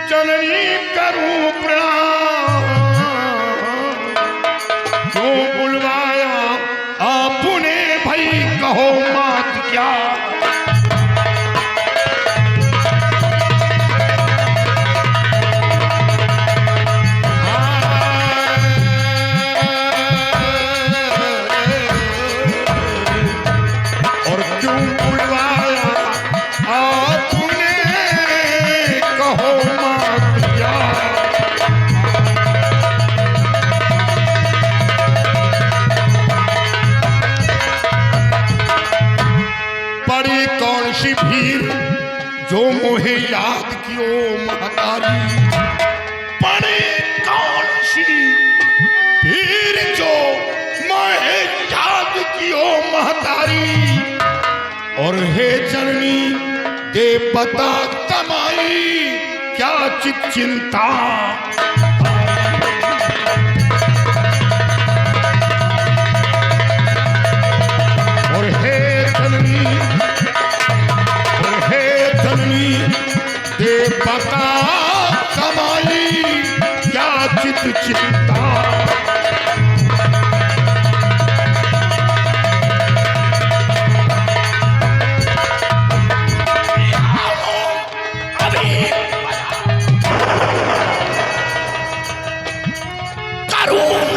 जननी करूं प्रणाम, जो बुलवाया आपने भाई कहो मात क्या। और क्यों बुलवाया आपने कहो मात क्या। बड़ी कौन सी भीड़ जो मोहे याद कियो महतारी, बड़ी कौन सी भीड़ जो मोहे याद कियो महतारी। और हे जननी दे बता कमाई क्या चिंता। और हे जननी दे की चिंता।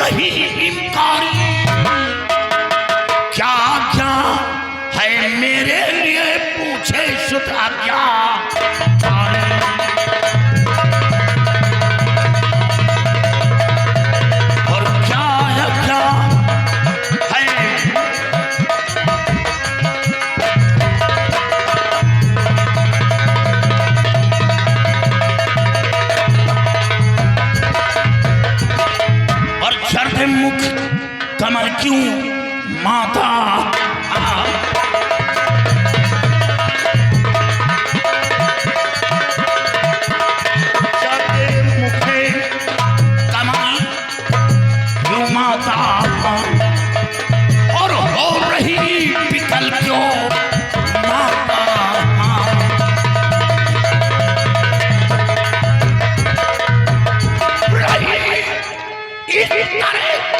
नहीं इनकारी, क्या क्या है मेरे लिए पूछे शुदा क्या, और क्या क्या है मुख कमल क्यों माता। मुखे कमल क्यों माता, और हो रही विकल क्यों माता।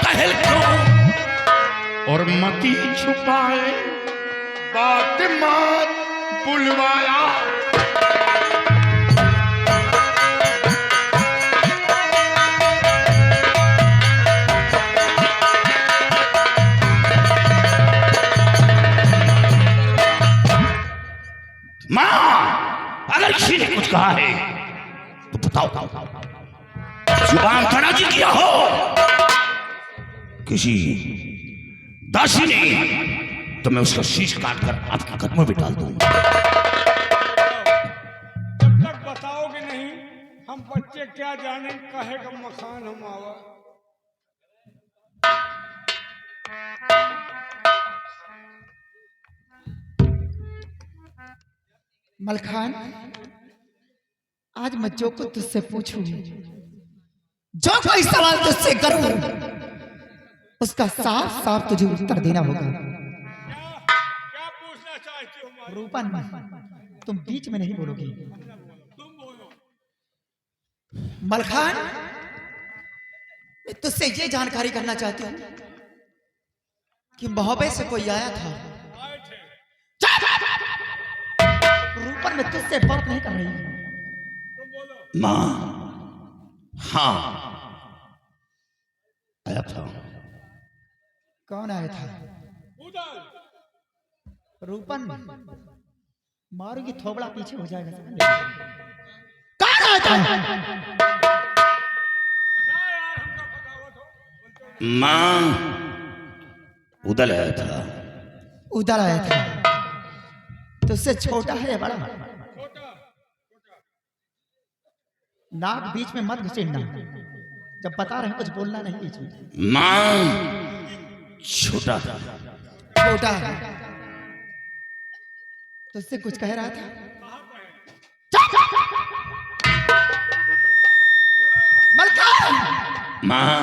कहल क्यों और मती छुपाए, बात मात बुलवाया। मां, अगर किसी ने कुछ कहा है तो बताओ, जुबान खड़ा जी किया हो किसी दासी ने, तो मैं उसका शीश काट कर आपके कदमों में डाल दूंगा। जब तक बताओगे नहीं हम बच्चे क्या जाने, कहेगा मकान हम आवा। मलखान, आज मैं जो कुछ तुझसे पूछूं, जो कोई सवाल तुझसे करूं, उसका साफ साफ तुझे उत्तर देना होगा। क्या पूछना चाहती हो? रूपन, तुम बीच में नहीं बोलोगी। तुम बोलो। मलखान, मैं तुझसे ये जानकारी करना चाहती हूँ कि मोहब्बत से कोई आया था। आए थे। रूपन, मैं तुझसे बात नहीं कर रही हूँ। तुम बोलो। मां, हाँ आया था। कौन आया था? उधर। रूपन, मारूंगी थोबड़ा पीछे हो जाएगा। कौन आया था? मां, उदल आया था। उधर आया था। तुझसे छोटा है या बड़ा? नाक बीच में मत घुसेड़ना, जब बता रहे हैं कुछ बोलना नहीं बीच में। मां, छोटा था। छोटा है। तुझसे कुछ कह रहा था? मलखान, मां,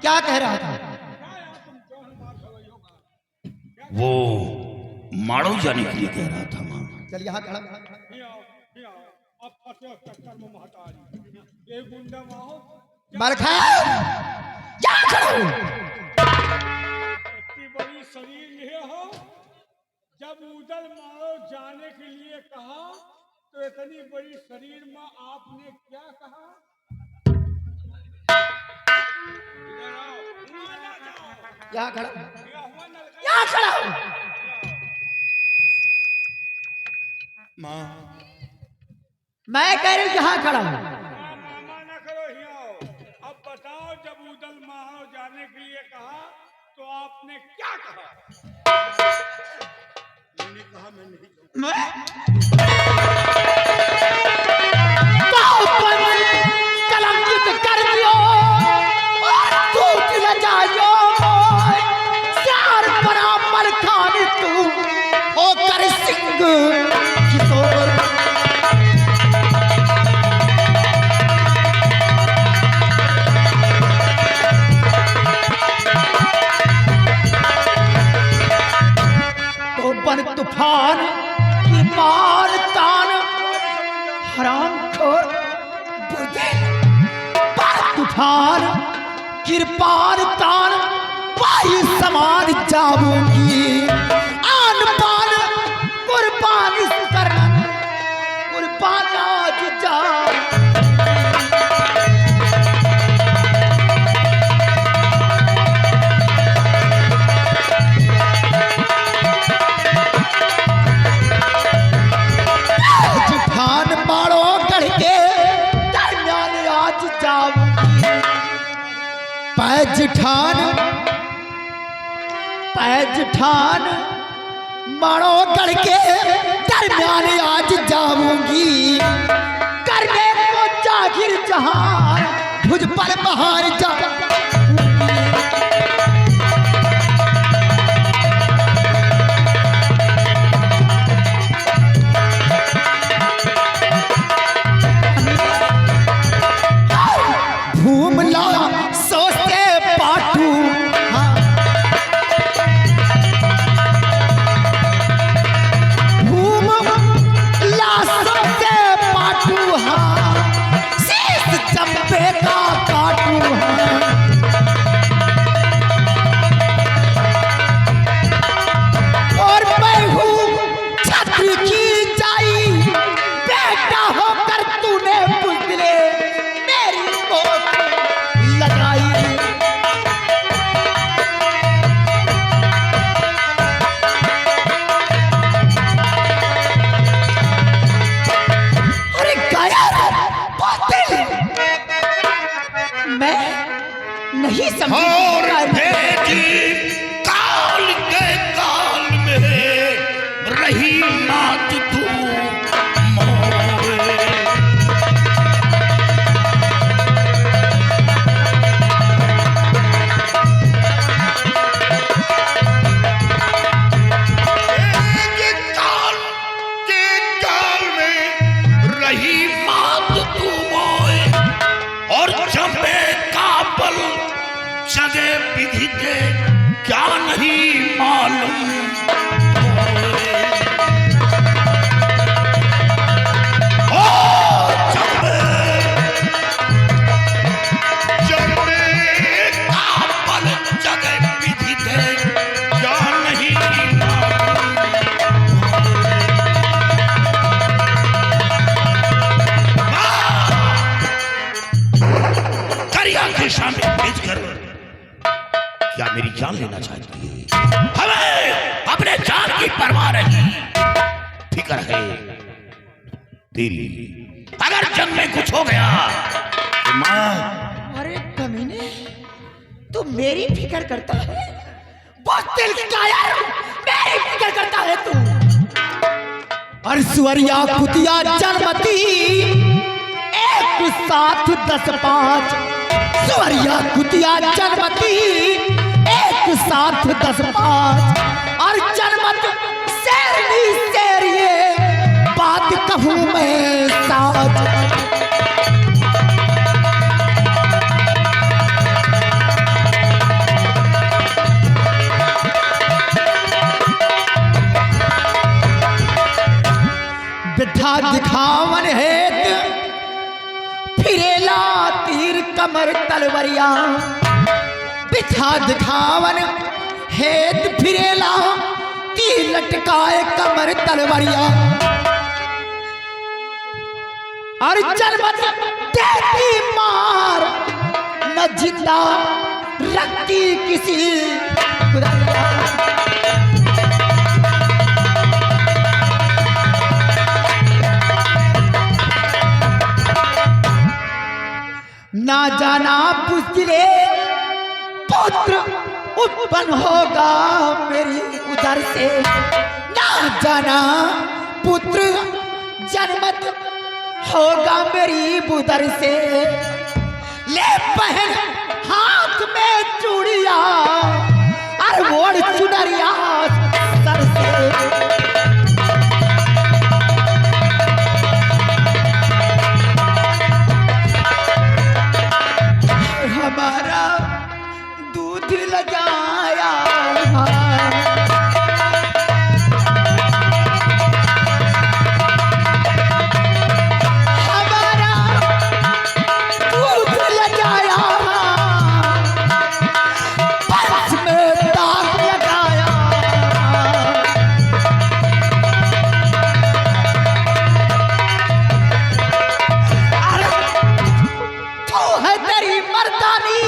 क्या कह रहा था? वो माड़ो जाने के लिए कह रहा था। मां, चल यहाँ खड़ा। अब पते चक्कर में महतारी एक गुंडा माहो। मलखान, क्या खड़ा हो? इतनी बड़ी शरीर लिए हो, जब उदल मारो जाने के लिए कहा तो इतनी बड़ी शरीर में आपने क्या कहा? इधर आओ, माना जाओ। यहाँ खड़ा। क्या हुआ नलका? यहाँ खड़ा हो। मां, मैं कह रही हूँ यहाँ खड़ा हो। मामा ना करो, यहाँ आओ। अब बताओ, जब उदल मारो जाने के लिए कहा तो आपने क्या कहा? मैंने कहा मैं नहीं कहूँगा। कलंकित कर दियो और टूट न जायो श्यार बड़ा मलखान तू होकर सिंह किशोर। तो बन तूफान की मार तान हराम खोर बुर्दे पर तूफान ठान कृपान तान पाई समान जाऊंगी आन पान कुर्बान करना कुर्बान आज जाऊंगी। ठान मारो गढ़ के दरमियान आज जाऊंगी पैज ठान मारो गढ़ के दरमियान आज जाऊंगी करने को जाहिर जहान भुज पर बहार जा घूमला सोचते पाटू घूमला सोचते पाटू शीश चंपे का काटू और मैं हूँ छत्र की जाई बेटा होकर तूने बुझले मेरी को लगाई। अरे गाया मैं नहीं समझी और बेटी काल के काल में रही मात तू मोए। काल के काल में रही मात तू मोए और चंपे का बल जगे विधि के क्या नहीं मालूम चंपे का बल जगे विधि के क्या नहीं करिया के सामने भेज कर क्या मेरी जान लेना चाहती है? हमें अपने जान की परवाह नहीं, फिक्र है तेरी। अगर जंग में कुछ हो गया तो मां। अरे कमीने तू मेरी फिक्र करता है? बहुत दिल का यार मेरी फिक्र करता है तू। और सुवरिया कुतिया जनमती एक साथ 10-5 सुवरिया कुतिया जनमती एक साथ 10-5 और जनमत शेरनी शेर ये बात कहूँ मैं साथ। बिठा दिखावन हेत फिरेला तीर कमर तलवरिया बिठा दिखावन हेत फिरेला तीर लटकाए कमर तलवरिया और जनमत देती मार न जिंदा रखती किसी खुदाया। ना जाना पुस्तले पुत्र उत्पन्न होगा मेरी उदर से ना जाना पुत्र जन्मत होगा मेरी उदर से ले पहन हाथ में चूड़िया और ओढ़ चुनरिया सर से। हमारा दूध लगाया हमारा दूध लगाया तेरी मर्दानी,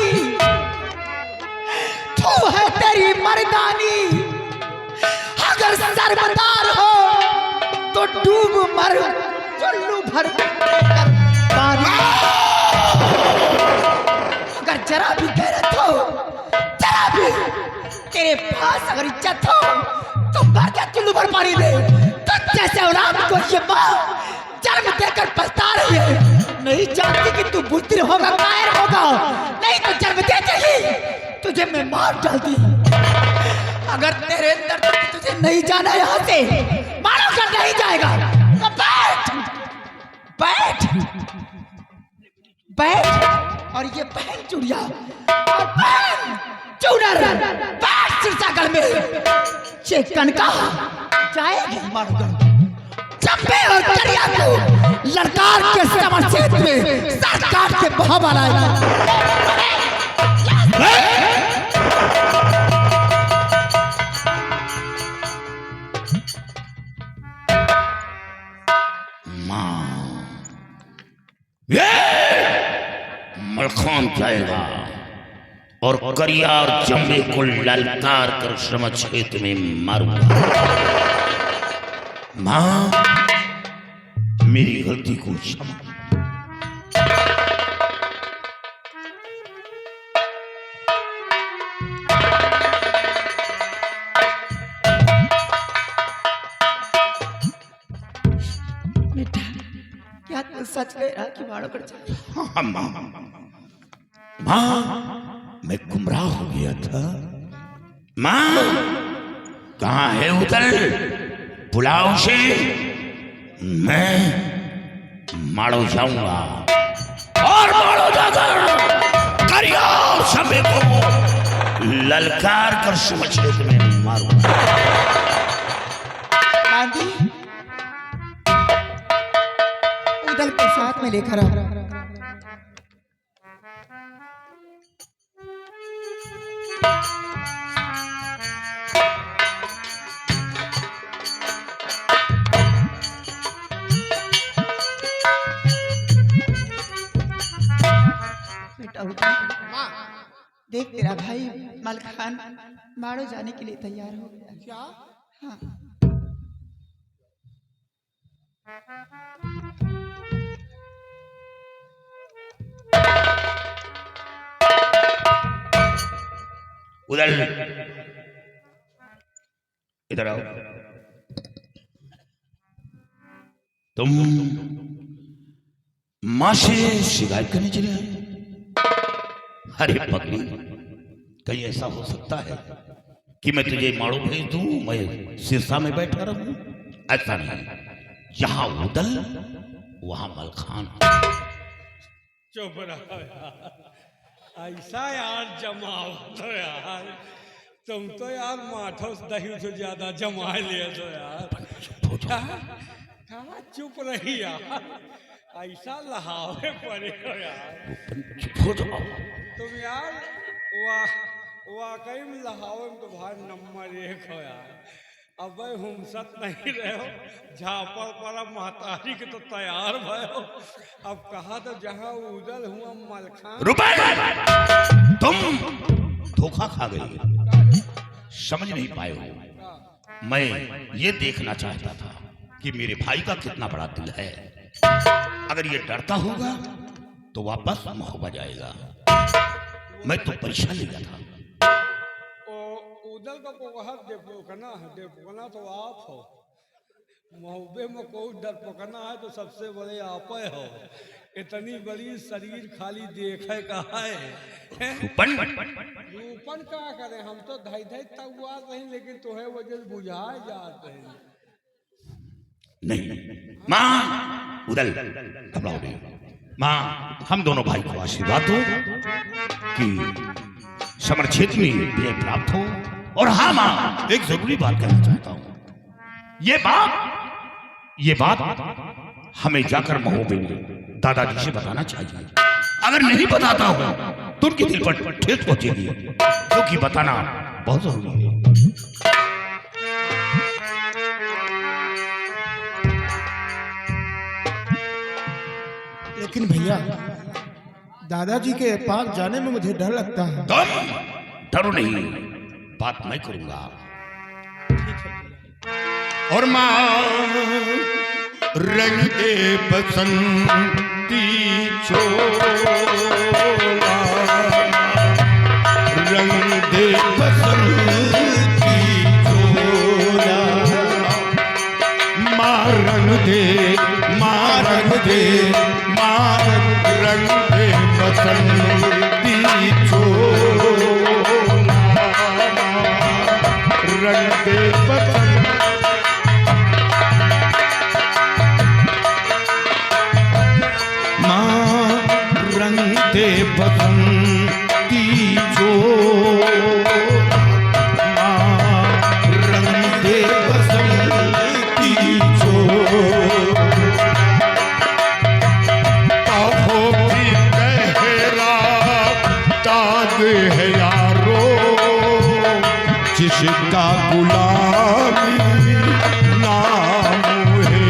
तू है तेरी मर्दानी। अगर सरबदार हो तो डूब मर चुल्लू भर पानी। अगर जरा भी गैरत हो, जरा भी तेरे पास अगर इज्जत हो तो मर जा चुल्लू भर पानी दे। तो जैसे औलाद को ये माँ जन्म देकर पछता रही है, नहीं जानती कि तू बुज़दिल होगा, कायर होगा, नहीं तो जन्म देते ही तुझे मैं मार डालती। अगर तेरे अंदर तुझे नहीं जाना यहाँ से, मारो कर नहीं जाएगा तो बैठ बैठ बैठ। और ये बहन चुड़िया और बहन चूनर बैठ सिरसागढ़ में चेकन का जाएगी मारूंगा। चंबे और करिया को लड़कार के समर क्षेत्र में सरकार के बहावा लाएगा। मलखान जाएगा और करिया और जम्बे को ललकार कर समझ क्षेत्र में मारूंगा। मां, मेरी गलती को क्षमा। बेटा, क्या तू सच कह रहा कि मारो कर जाए? हाँ मां, मैं गुमराह हो गया था। मां, कहाँ है उधर? बुलाओ से, मैं माड़ो जाऊंगा और माड़ो जाकर करिया समय को ललकार कर समझ में मारूंगा। आंधी उधर के साथ में लेकर आ। देख तेरा भाई मलखान मारो जाने के लिए तैयार हो गया। क्या? हाँ। उधर इधर आओ। तुम मां से शिकायत करने चले आए? अरे पगली, कहीं ऐसा हो सकता है कि मैं तुझे माड़ो भेज दूं, मैं सिरसा में बैठा रहूं? ऐसा नहीं, जहां उदल वहां मलखान। चुप रहो यार, ऐसा यार जमाओ तो यार, तुम तो यार माठो दही से ज्यादा जमा लिए तो यार। कहाँ चुप रही यार, ऐसा लहावे पड़े हो यार। चुप हो जाओ तुम यार, वाकई में लहावे में तुम्हारा नंबर 1 हो यार। अब हम सत नहीं रहे हो, झापर पर महतारी के तो तैयार भयो। अब कहा तो जहां उदल हुआ मलखान। रुपए, तुम धोखा खा गई, समझ नहीं पाए हो। मैं ये देखना चाहता था कि मेरे भाई का कितना बड़ा दिल है। अगर ये डरता होगा तो वापस महोबा जाएगा। मैं तो परीक्षा लिया था। उदल का पोखर डेपोकना तो आप हो। महोबे में कोई डरपोकना है तो सबसे बड़े आप हो। इतनी बड़ी शरीर खाली देखे का है। रूपन क्या करे, हम तो धाई तक हुआ नहीं, लेकिन तुम्हें वजह बुझाए जाते हैं। नहीं माँ, उदल घबराओ नहीं। माँ, हम दोनों भाई को आशीर्वाद दो कि समर क्षेत्र में विजय प्राप्त हो। और हाँ माँ, एक जरूरी बात कहना चाहता हूँ। ये बात हमें जाकर महोबे में दादाजी से बताना चाहिए। अगर नहीं बताता हो तो उनके दिल पर ठेस पहुंचेगी, क्योंकि बताना बहुत जरूरी है। लेकिन भैया, दादाजी के पास जाने में मुझे डर लगता है। तुम डरो नहीं, बात मैं करूंगा। और माँ रंग दे बसंती चोला, रंग दे बसंती चोला, माँ रंग दे, माँ रंग दे, माँ रंग दे बसंती चोला, रंग दे बसंती। रंग दे बसंती चोला, रंग दे बसंती चोला, आहो भी गहरा दाग है यारो, जिसका गुलामी नाम है।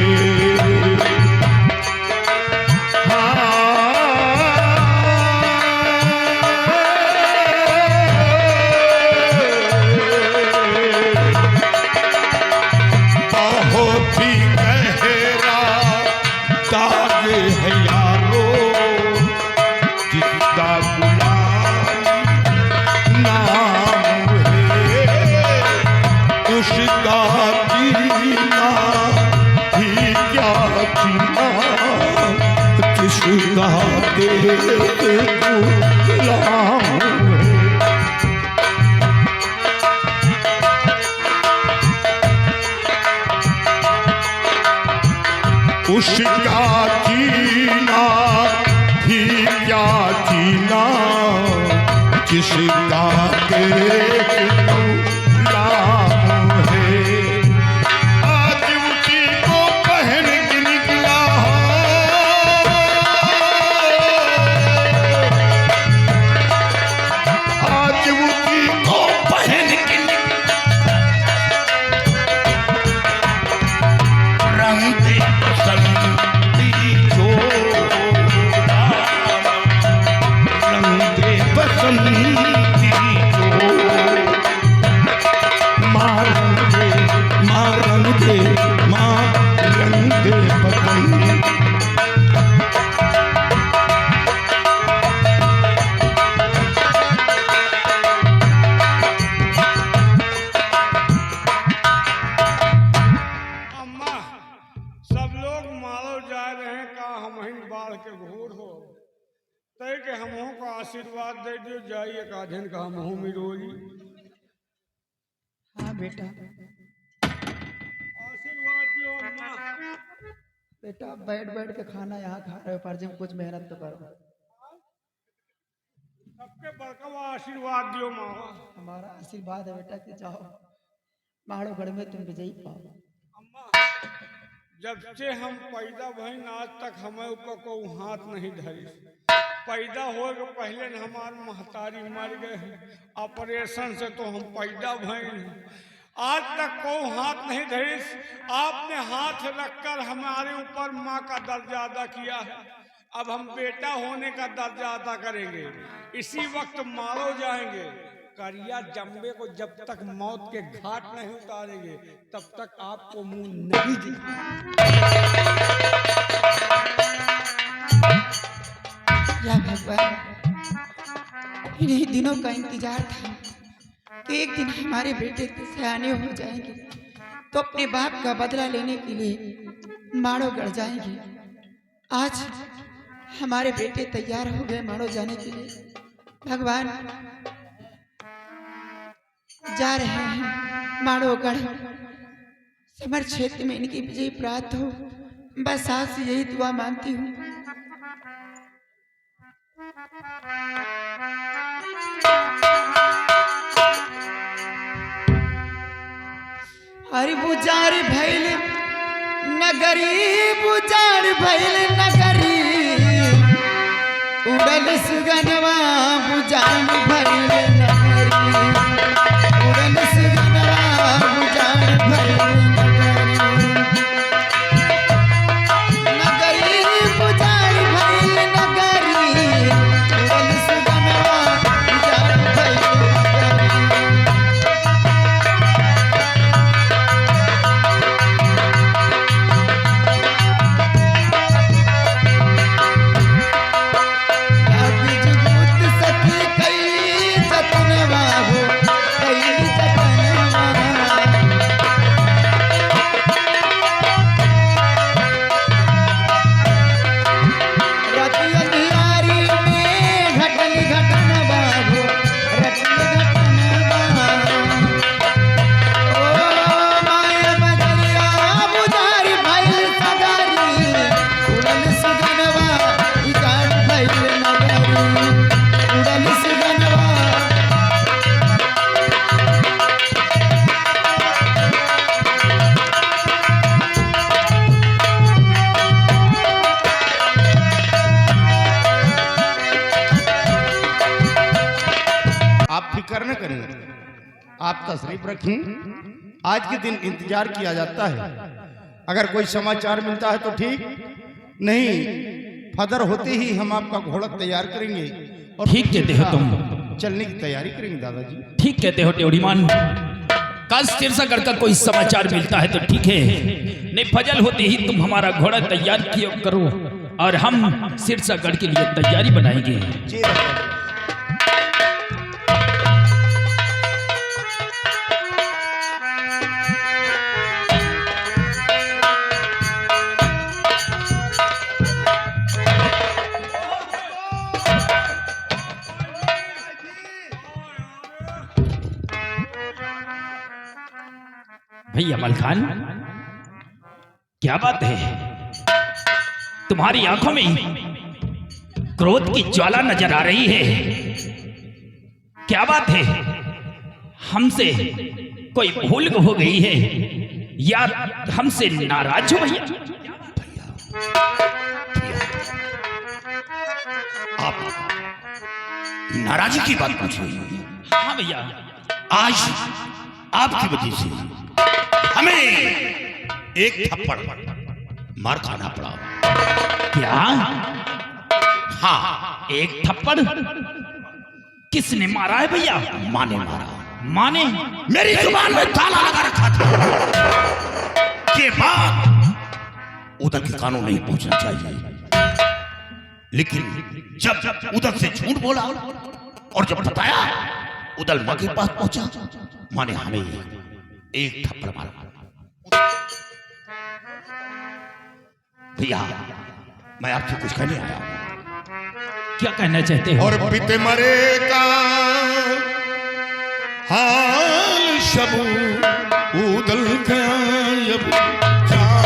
उसका जीना ही क्या जीना, जिसका गुलाम है। आज उसी को पहन के निकला, आज उसी को पहन के निकला, रंग दे बसंती चोला, रंग दे बसंती चोला, माँ रंग दे, माँ रंग दे, माँ रंग दे बसंती। अम्मा सब लोग मारो जा रहे हैं का हम बाढ़ के घोर हो तय के हमों को आशीर्वाद दे दियो, जाइए का दिन का हमहू मिरोली। हाँ बेटा, आशीर्वाद दियो अम्मा। बेटा बैठ बैठ के खाना यहाँ खा रहे हो, पर जब कुछ मेहनत तो करो। सबके बड़का आशीर्वाद दियो माँ। हमारा आशीर्वाद है बेटा कि जाओ माड़ो गढ़ में तुम विजयी पाओ। अम्मा जब से हम पैदा भइन आज तक हमें ऊपर को हाथ नहीं धरी। पैदा हो के पहले हमार महतारी मर गए, ऑपरेशन से तो हम पैदा भइन, आज तक को हाथ नहीं धरी। आपने हाथ रखकर हमारे ऊपर माँ का दर्जा अदा किया है, अब हम बेटा होने का दर्जा अदा करेंगे। इसी वक्त मारो जाएंगे। करिया जम्बे को जब तक मौत के घाट नहीं उतारेंगे तब तक आपको मुंह नहीं दिखेगा। या भगवान, इन्हीं दिनों का इंतजार था कि एक दिन हमारे बेटे सयाने हो जाएंगे तो अपने बाप का बदला लेने के लिए माड़ो गढ़ जाएंगे। आज हमारे बेटे तैयार हो गए माड़ो जाने के लिए। भगवान जा रहे हैं माड़ो गढ़, समर क्षेत्र में इनकी विजय प्राप्त हो, बस आज से यही दुआ मांगती हूँ। अरे बुजार भैल नगरी, बुजार भैल नगरी, उड़ल सुगनवा बुजार भैल नगरी, उड़ल सुगनवा बुजार भैल नगरी, नगरी बुजार भैल नगरी, फिक्र न करें, आप तशरीफ रखें। आज के दिन इंतजार किया जाता है, अगर कोई समाचार मिलता है तो ठीक, नहीं फजर होते ही हम आपका घोड़ा तैयार करेंगे और ठीक कहते हो तुम, चलने की तैयारी करेंगे दादाजी। ठीक कहते हो टेवड़ीमान। कल सिरसागढ़ का कोई समाचार मिलता है तो ठीक है, नहीं फजल होते ही तुम हमारा घोड़ा तैयार किया करो और हम सिरसागढ़ के लिए तैयारी बनाएंगे। जी दादाजी। भैया मलखान, क्या बात है, तुम्हारी आंखों में क्रोध की ज्वाला नजर आ रही है, क्या बात है, हमसे कोई भूल हो गई है या हमसे नाराज हो भैया? आप नाराजी की बात पूछ रही हैं? हाँ भैया, आज आपकी वजह से हमें एक थप्पड़ मार खाना पड़ा। क्या? हाँ, एक थप्पड़ किसने मारा है भैया? माँ ने मारा। माँ ने? मेरी जुबान में ताला लगा रखा था कि बात उधर के कानों नहीं पहुंचना चाहिए, लेकिन जब उधर से झूठ बोला और जब बताया उधर माँ के पास पहुंचा, माँ ने हमें एक थप्पड़ मारा। भैया मैं आपसे कुछ कहने आया हूं। क्या कहना चाहते हो? और पिते मरे का हाल शबू उदल गायब जाए।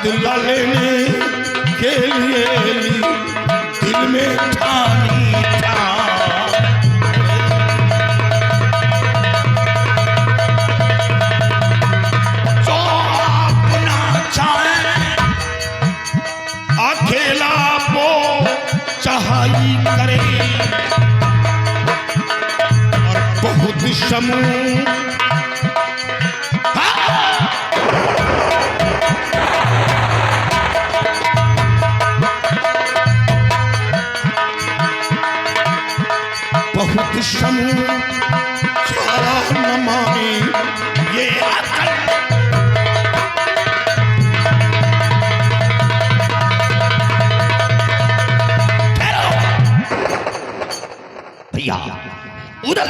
बदला लेने के लिए दिल में ठानी था। जो अपना चाहे अकेला वो चढ़ाई करे और बहुत समूह समूह न माने ये अकल। भैया उधर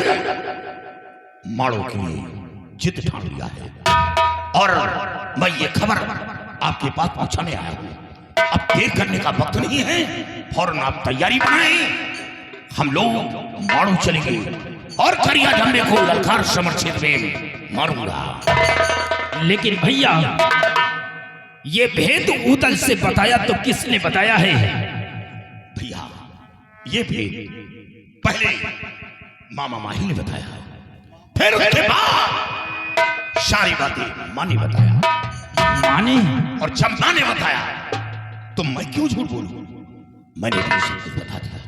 माड़ो के लिए जिद ठान लिया है और मैं ये खबर आपके पास पहुंचाने आया हूं। अब देर करने का वक्त नहीं है, फौरन आप तैयारी बनाएं। हम लोग माड़ो चलेंगे और करिया झंडे को ललकार समर क्षेत्र में मारूंगा। लेकिन भैया ये भेद उदल से बताया तो किसने बताया है? भैया ये भेद पहले मामा माही ने बताया, फिर उसके बाद सारी बातें माँ ने बताया। माँ ने? और जब माँ ने बताया तो मैं क्यों झूठ बोलूं, मैंने भी सब कुछ बता दिया।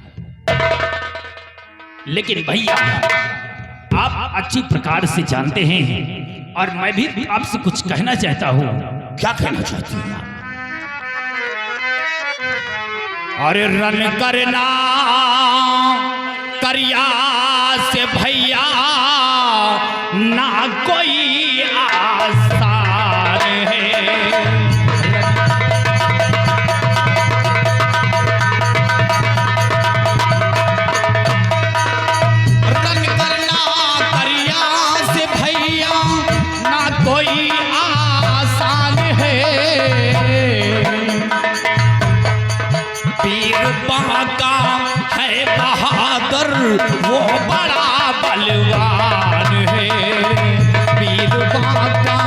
लेकिन भैया आप अच्छी प्रकार से जानते हैं और मैं भी आपसे कुछ कहना चाहता हूँ। क्या कहना चाहती हैं आप? अरे रन करना करिया से भैया ना कोई आसान है। वो बड़ा बलवान है वीर बाका।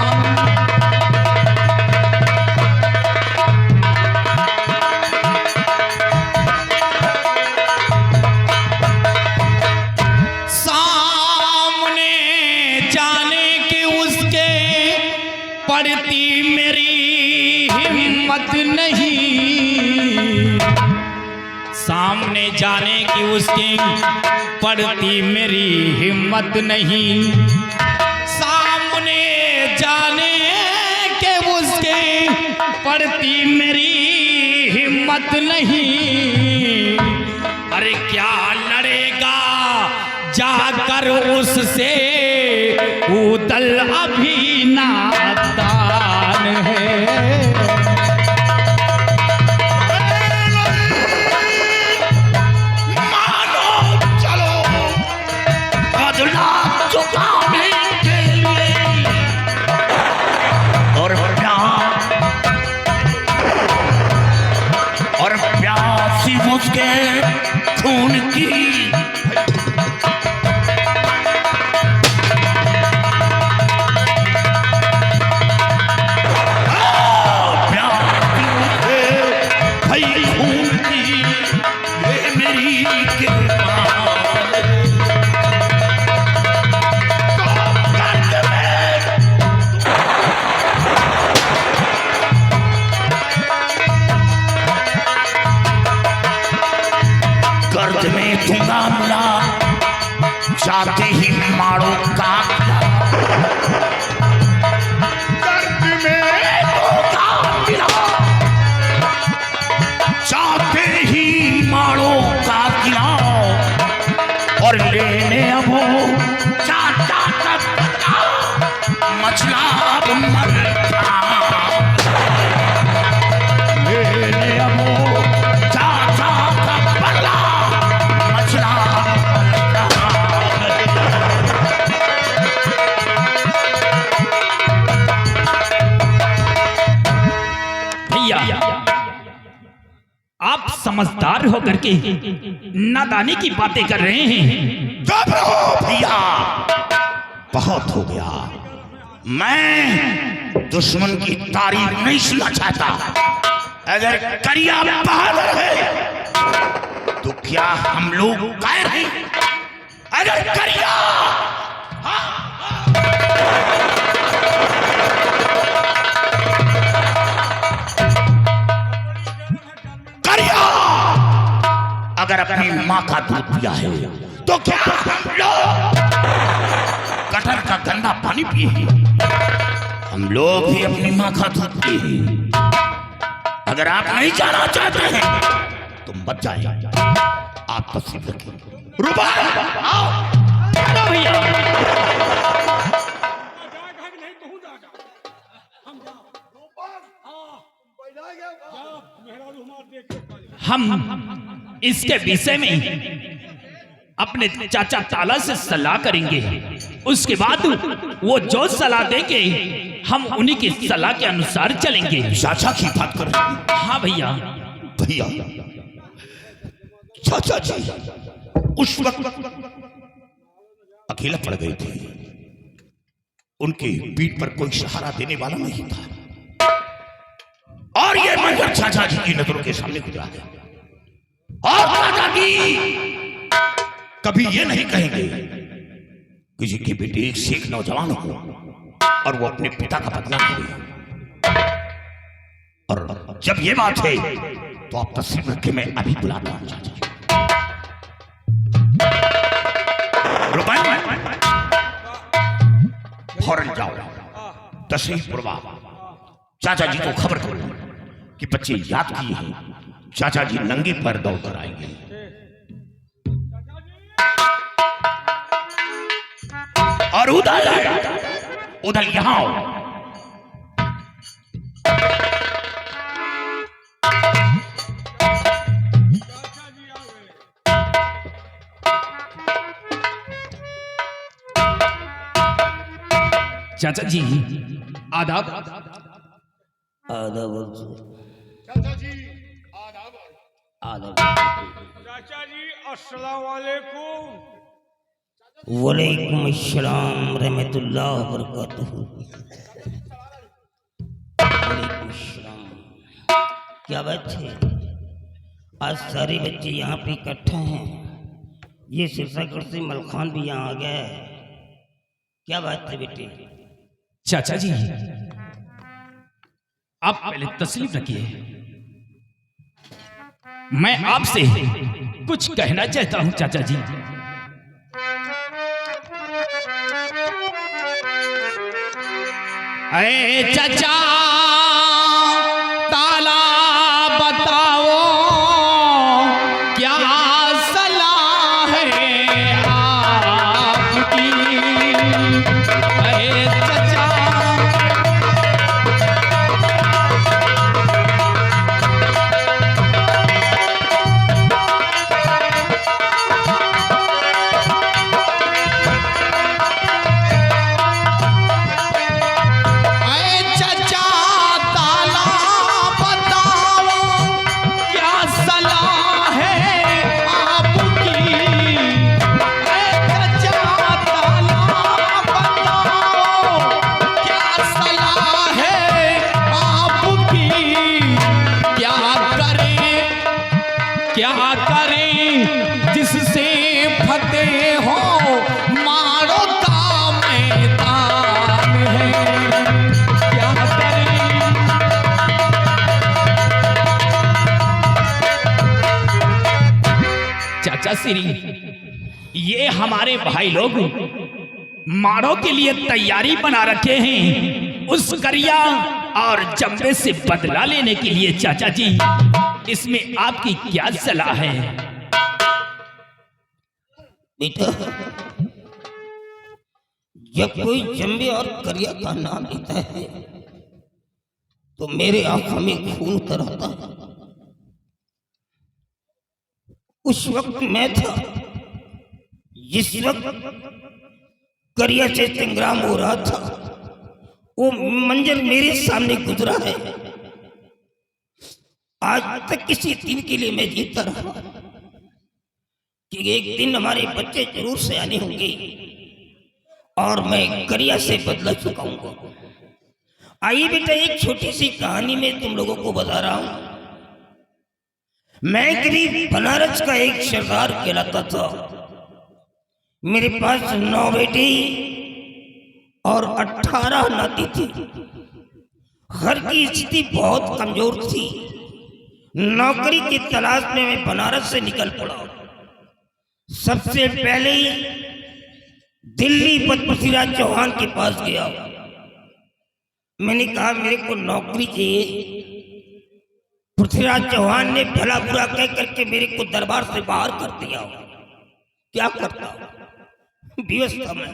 पड़ती मेरी हिम्मत नहीं, सामने जाने की उसकी पड़ती मेरी हिम्मत नहीं, सामने जाने के उसके पड़ती मेरी हिम्मत नहीं। अरे क्या लड़ेगा जाकर उससे, उदल अभी नादान है। मानो चलो बदला चुकाने के लिए, और प्यासी उसके खून की। गर्द में दूंगा मिला, जाते ही मारो काटना। गर्द में दूंगा मिला, जाते ही मारो काटना, और लेने अब चाचा का मछला मरता, लेने अब चाचा का बदला मछला भैया, आप समझदार होकर के नादानी की बातें कर रहे हैं। चुप रहो भैया, बहुत हो गया। मैं दुश्मन की तारीफ नहीं सुनना चाहता। अगर करिया बहादुर है तो क्या हम लोग कायर हैं? अगर करिया अगर अपनी माँ का दूध पिया है तो क्या हम लोग कटहल का गंदा पानी पिए हैं? हम लोग भी अपनी माँ का दूध पिए हैं। अगर आप नहीं जाना चाहते हैं तो मत जाइए, आप तस्वीर रखिए। रुपा आओ भैया, हम इसके विषय में अपने चाचा ताला से सलाह करेंगे। उसके बाद वो जो सलाह देंगे हम उन्हीं की सलाह के अनुसार चलेंगे। चाचा की बात कर रहे हैं? हाँ भैया। भैया चाचा जी उस वक्त अकेला पड़ गए थे, उनके पीठ पर कोई सहारा देने वाला नहीं था, और ये मंजर चाचा जी की नजरों के सामने गुजरा है। और चाचा जी कभी ये नहीं कहेंगे कि जी के बेटे एक शेख नौजवान हो और वो अपने पिता का बदला करे। और जब ये बात है तो आप तस्वीर रख के मैं अभी बुलाता हूं चाचा जी। फौरन जाओ तशरीफपुरवा, चाचा जी को खबर करो कि बच्चे याद किए हैं, चाचा जी नंगे पैर दौड़ कर आएंगे। और उधर यहां आओ। चाचा जी आदाब। आदाब चाचा जी आदाब। आदाब। चाचा जी अस्सलाम वालेकुम। वालेकुम अस्सलाम रहमतुल्लाह व बरकातहू। वालेकुम अस्सलाम। क्या बात है, आज सारे बच्चे यहाँ पे इकट्ठा हैं। ये सिरसागढ़ से मलखान भी यहाँ आ गया है। क्या बात है बेटे? चाचा जी आप पहले तस्लीम रखिए। मैं आपसे कुछ कहना चाहता हूं चाचा जी। अरे चाचा ताला बताओ क्या सलाह है आपकी। अरे चाचा क्या करें जिससे फतेह हो मारो का मैदान है। क्या करें चाचा श्री, ये हमारे भाई लोग मारो के लिए तैयारी बना रखे हैं उस करिया और जब्बे से बदला लेने के लिए। चाचा जी, इसमें आपकी क्या सलाह है? बेटा, जब कोई जम्बे और करिया का नाम लेता है तो मेरे आंखों में खून तर आता है। उस वक्त मैं था जिस वक्त करिया से संग्राम हो रहा था, वो मंजर मेरे सामने गुजरा है। आज तक किसी दिन के लिए मैं जीता रहा कि एक दिन हमारे बच्चे जरूर से आने होंगे और मैं करिया से बदला चुकाऊंगा। आइए बेटा, एक छोटी सी कहानी में तुम लोगों को बता रहा हूं। मैं करीब बनारस का एक सरदार कहलाता था। मेरे पास 9 बेटी और 18 नाती थी। घर की स्थिति बहुत कमजोर थी। नौकरी की तलाश में मैं बनारस से निकल पड़ा। सबसे पहले दिल्ली पृथ्वीराज चौहान के पास गया। मैंने कहा मेरे को नौकरी चाहिए। पृथ्वीराज चौहान ने भला बुरा कह करके मेरे को दरबार से बाहर कर दिया। क्या करता, बेबस था मैं।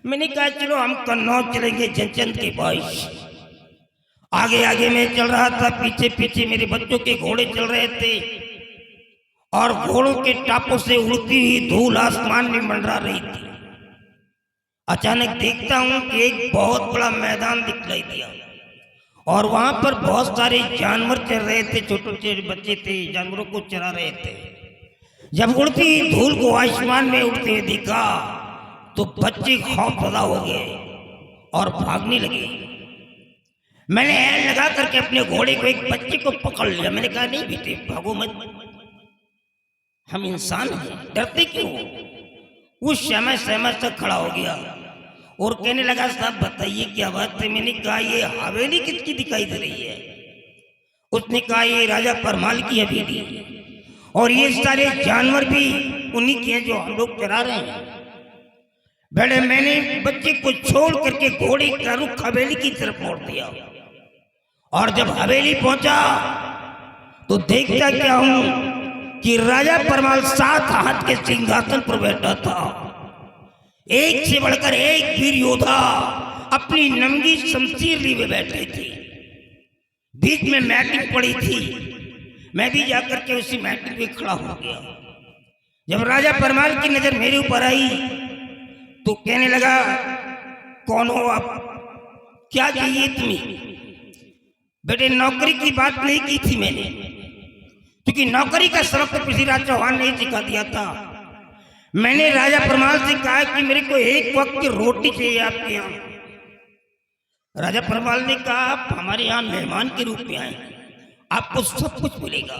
मैंने कहा चलो हम कन्नौज चलेंगे जनचंद के पास। आगे आगे मैं चल रहा था, पीछे पीछे मेरे बच्चों के घोड़े चल रहे थे और घोड़ों के टापों से उड़ती हुई धूल आसमान में मंडरा रही थी। अचानक देखता हूं कि एक बहुत बड़ा मैदान दिखलाई दिया और वहां पर बहुत सारे जानवर चल रहे थे। छोटे छोटे बच्चे थे, जानवरों को चरा रहे थे। जब उड़ती हुई धूल को आसमान में उड़ते हुए देखा तो बच्चे खौफजदा हो गए और भागने लगे। मैंने ऐन लगा करके अपने घोड़े को एक बच्चे को पकड़ लिया। मैंने कहा नहीं बेटे भागो मत, हम इंसान हैं, डरते क्यों? उस समय सहमत तक खड़ा हो गया और कहने लगा साहब बताइए क्या बात है। मैंने कहा ये हवेली किसकी दिखाई दे रही है? उसने कहा ये राजा परमाल की हवेली है और ये सारे जानवर भी उन्हीं के हैं जो हम लोग चरा रहे हैं। बड़े मैंने बच्चे को छोड़ करके घोड़े का रुख हवेली की तरफ मोड़ दिया और जब हवेली पहुंचा तो देखता क्या हूं कि राजा परमाल 7 हाथ के सिंहासन पर बैठा था। एक से बढ़कर एक वीर योद्धा अपनी नंगी शमशीर लिए बैठे थे। बीच में मैटिंग पड़ी थी। मैं भी जाकर के उसी मैटिंग पे खड़ा हो गया। जब राजा परमाल की नजर मेरे ऊपर आई तो कहने लगा कौन हो आप, क्या चाहिए तुम्हें? बेटे नौकरी की बात नहीं की थी मैंने, क्योंकि नौकरी का सबक तो पृथ्वीराज चौहान ने सिखा दिया था। मैंने राजा परमाल से कहा कि मेरे को एक वक्त की रोटी चाहिए आपके यहाँ। राजा परमाल ने कहा आप हमारे यहाँ मेहमान के रूप में आए, आपको सब कुछ मिलेगा।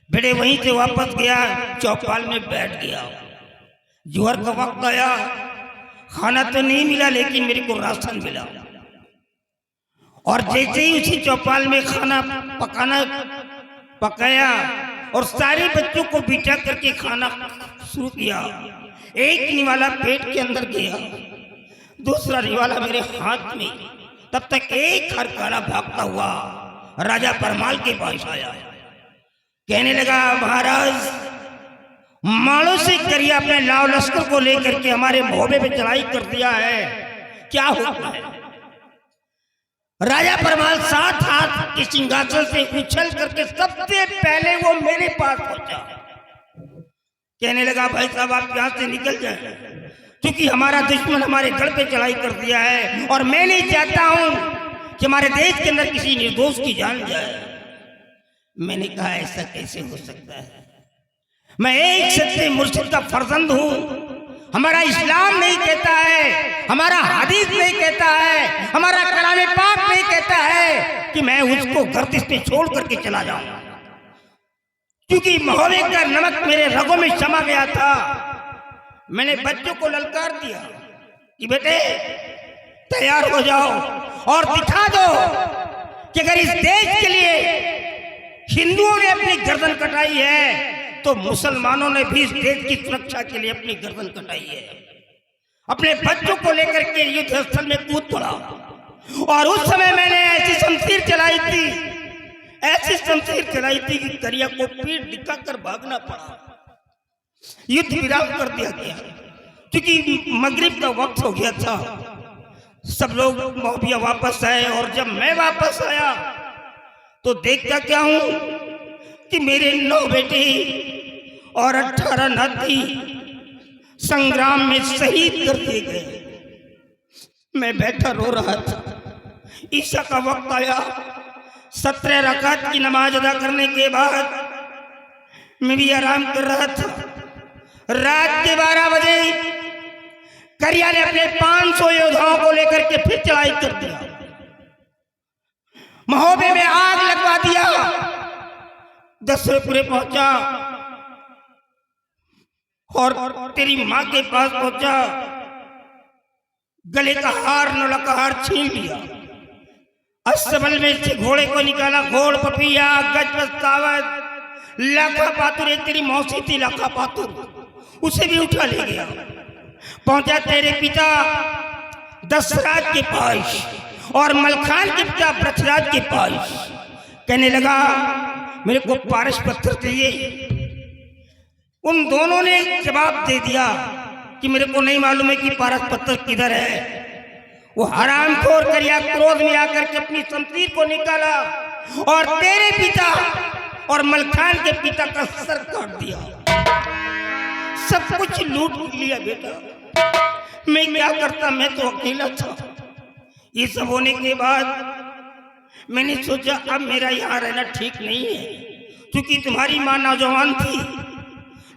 बेटे वहीं से वापस गया, चौपाल में बैठ गया। जोहर का वक्त आया, खाना तो नहीं मिला लेकिन मेरे को राशन मिला और जैसे ही उसी चौपाल में खाना पकाया और सारे बच्चों को बिठा करके खाना शुरू किया, एक निवाला पेट के अंदर गया, दूसरा निवाला मेरे हाथ में। तब तक एक हरकारा भागता हुआ राजा परमाल के पास आया, कहने लगा महाराज माड़ों से करिया अपने लाव लश्कर को लेकर के हमारे मोहबे पे चढ़ाई कर दिया है, क्या हुआ है? राजा परमाल 7 हाथ के सिंहासन से उछल करके सबसे पहले वो मेरे पास पहुंचा, कहने लगा भाई साहब आप यहां से निकल जाए, क्योंकि हमारा दुश्मन हमारे गढ़ पे चढ़ाई कर दिया है और मैं नहीं चाहता हूं कि हमारे देश के अंदर किसी निर्दोष की जान जाए। मैंने कहा ऐसा कैसे हो सकता है, मैं एक सच्चे मुर्शिद का फर्जंद हूं, हमारा इस्लाम नहीं कहता है, हमारा हदीस नहीं कहता है, हमारा कलाम पाक नहीं कहता है कि मैं उसको गर्दिश पे छोड़ करके चला जाऊं, क्योंकि मोहब्बत का नमक मेरे रगों में समा गया था। मैंने बच्चों को ललकार दिया कि बेटे तैयार हो जाओ और दिखा दो कि अगर इस देश के लिए हिंदुओं ने अपनी गर्दन कटाई है तो मुसलमानों ने भी इस देश की सुरक्षा के लिए अपनी गर्दन कटाई है। अपने बच्चों को लेकर के युद्ध स्थल में कूद पड़ा और उस समय मैंने ऐसी शमशीर चलाई थी कि करिया को पीठ दिखाकर भागना पड़ा, युद्ध विराम कर दिया गया, क्योंकि मगरिब का वक्त हो गया था। सब लोग मोहबिया वापस आए और जब मैं वापस आया तो देखता क्या हूं कि मेरे 9 बेटे और 18 नाती संग्राम में शहीद कर दिए गए। मैं बैठा रो रहा था, ईशा का वक्त आया, 17 रकात की नमाज अदा करने के बाद मैं भी आराम कर रहा था। रात के 12 बजे करिया ने अपने 500 योद्धाओं को लेकर के फिर चढ़ाई कर दिया, महोबे में आग लगवा दिया, दशरथपुरे पहुंचा और तेरी मां के पास पहुंचा, गले का हार नौला का हार छीन लिया, अस्तबल में से घोड़े को निकाला, घोड़ पपिया गज बस्तावत लाखा पातुर, तेरी मौसी थी लाखा पातुर, उसे भी उठा ले गया, पहुंचा तेरे पिता दशराज के पास और मलखान के पिता पृथ्वीराज के पास, कहने लगा मेरे को पारस पत्थर चाहिए। उन दोनों ने जवाब दे दिया कि मेरे को नहीं मालूम है कि पारस पत्थर किधर है। वो हरामखोर करिया क्रोध में आकर के अपनी शमशीर को निकाला और तेरे पिता और मलखान के पिता का सर काट दिया, सब कुछ लूट लिया। बेटा मैं क्या करता, मैं तो अकेला था। ये सब होने के बाद मैंने सोचा अब मेरा यहाँ रहना ठीक नहीं है, क्योंकि तुम्हारी माँ नौजवान थी,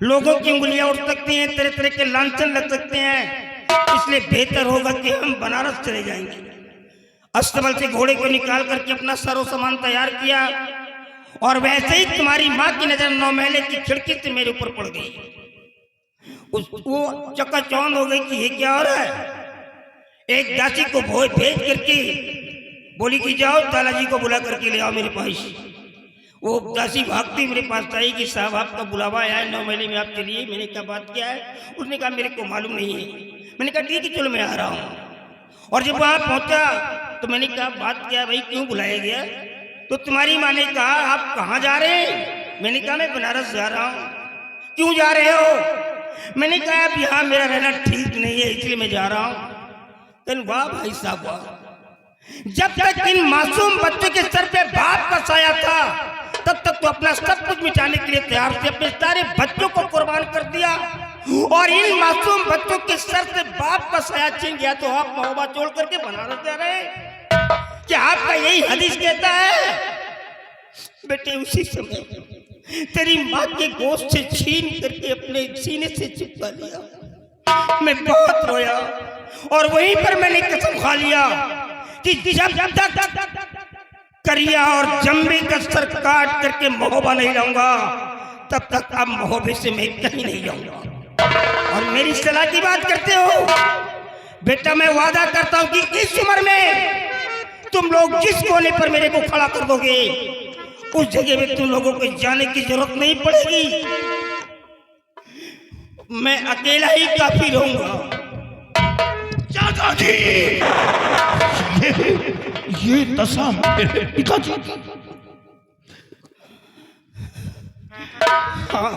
लोगों की उंगलियां उठ सकती हैं, तरह तरह के लांछन लग सकते हैं, इसलिए बेहतर होगा कि हम बनारस चले जाएंगे। अस्तबल से घोड़े को निकाल करके अपना सारो सामान तैयार किया और वैसे ही तुम्हारी माँ की नजर 9 महले की खिड़की से मेरे ऊपर पड़ गई। वो चकाचौंध हो गई कि ये क्या हो रहा है। एक दासी को भेज करके बोली कि जाओ तालाजी को बुला करके ले आओ मेरे पास। वो दासी भागती मेरे पास आई कि साहब आपका बुलावा आया है, 9 महीने में आप चलिए। मैंने क्या बात किया है? उसने कहा मेरे को मालूम नहीं है। मैंने कहा ठीक है चलो मैं आ रहा हूँ। और जब वहाँ पहुँचा तो मैंने कहा बात क्या भाई, क्यों बुलाया गया? तो तुम्हारी माँ ने कहा आप कहाँ जा रहे हैं? मैंने कहा मैं बनारस जा रहा हूँ। क्यों जा रहे हो? मैंने कहा अब यहाँ मेरा रहना ठीक नहीं है इसलिए मैं जा रहा हूँ। वाह भाई साहब वाह, जब तक इन मासूम बच्चों के सर पे बाप का साया था तब तक तो अपना सब कुछ मिटाने के लिए तैयार थे, अपने सारे बच्चों को कुर्बान कर दिया और इन मासूम बच्चों के सर से बाप का साया छीन गया तो आप महोबा छोड़ करके बनारस जा रहे हैं? क्या आपका यही हदीस कहता है? बेटे उसी समय तेरी माँ के गोश्त से छीन करके अपने सीने से चिपका लिया। मैं बहुत रोया और वहीं पर मैंने कसम खा लिया कि जब तक करिया और जम्बे का सर काट करके महोबा नहीं लाऊंगा तब तक अब महोबे से मैं कहीं नहीं जाऊंगा। और मेरी सलाह की बात करते हो बेटा, मैं वादा करता हूं कि इस उम्र में तो तुम लोग जिस कोने पर मेरे को खड़ा कर दोगे उस जगह में तुम लोगों को जाने की जरूरत नहीं पड़ेगी। मैं अकेला ही काफी रहूंगा। चाचा जी, ये दशा मेरे पिताजी की। हाँ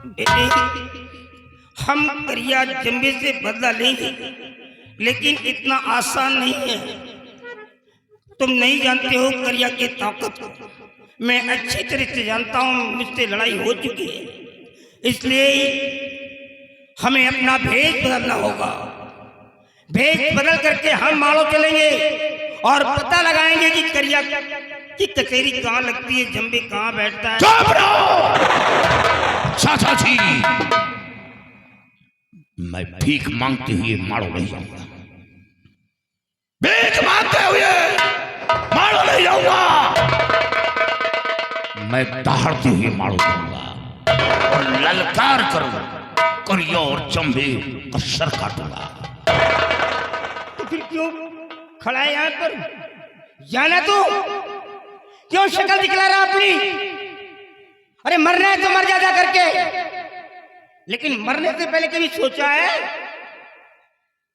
बेटे, हम करिया जंबे से बदला लेंगे, लेकिन इतना आसान नहीं है। तुम नहीं जानते हो करिया की ताकत को। मैं अच्छी तरह से जानता हूं, मुझसे लड़ाई हो चुकी है। इसलिए हमें अपना भेष बदलना होगा। भेष बदल करके हम माड़ो चलेंगे और पता लगाएंगे कि करिया की कचेरी कहाँ लगती है, जंबे कहाँ बैठता है। चुप रहो चाचा जी, मैं भीख मांगते हुए मारो नहीं जाऊंगा। भीख मांगते हुए मारो नहीं जाऊंगा। मैं दहाड़ते हुए मारो जाऊंगा और ललकार करूंगा, करिया और चंबे का सर काटूंगा। तो फिर क्यों खड़ा है यहाँ पर? जाना तू क्यों शक्ल दिखला रहा अपनी? अरे मरना है तो मर जा करके, लेकिन मरने से पहले कभी सोचा है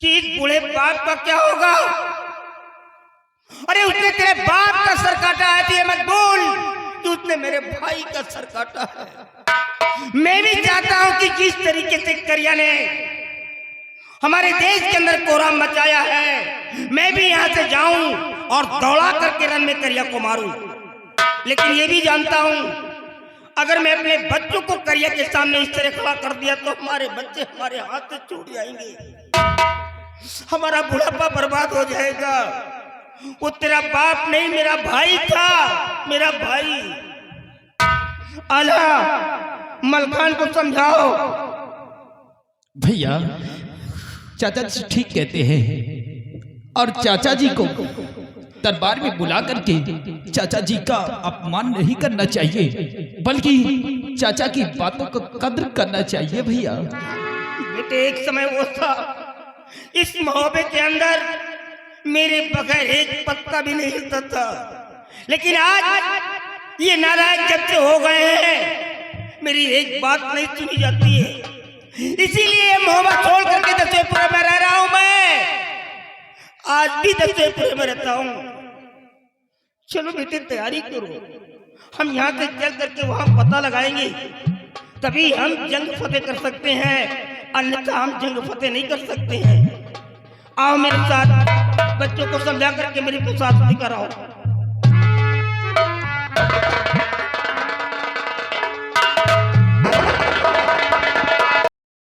कि इस बूढ़े बाप का क्या होगा? अरे उसने तेरे बाप का सर काटा है, तो ये मत बोल कि उसने मेरे भाई का सर काटा है। मैं भी चाहता हूं कि जिस तरीके से करिया ने हमारे देश के अंदर कोहराम मचाया है, मैं भी यहां से जाऊं और दौड़ा करके रन में करिया को मारूं। लेकिन ये भी जानता हूं अगर मैं अपने बच्चों को करिया के सामने इस तरह खड़ा कर दिया तो हमारे बच्चे हमारे हाथ से छूट जाएंगे, हमारा बुढ़ापा बर्बाद हो जाएगा। वो तेरा बाप नहीं, मेरा भाई था, मेरा भाई। आला मलखान को समझाओ। भैया, चाचा जी ठीक कहते हैं और चाचा जी को दरबार में बुला करके चाचा जी का अपमान नहीं करना चाहिए, बल्कि चाचा की बातों को कद्र करना चाहिए। भैया बेटे, एक समय वो था इस मोहब्बे के अंदर मेरे बगैर एक पत्ता भी नहीं हिलता था, लेकिन आज ये नाराज जब से हो गए हैं मेरी एक बात नहीं सुनी जाती है। इसीलिए मोहब्बत छोड़ करके दशरथपुर में रह रहा हूं। मैं आज भी दशरथपुर में रहता हूं। चलो बेटे तैयारी करो, हम यहाँ से चल करके वहां पता लगाएंगे, तभी हम जंग फतेह कर सकते हैं, अन्यथा हम जंग फतेह नहीं कर सकते हैं। आओ मेरे साथ, बच्चों को समझा करके मेरे को साथ नहीं कराओ।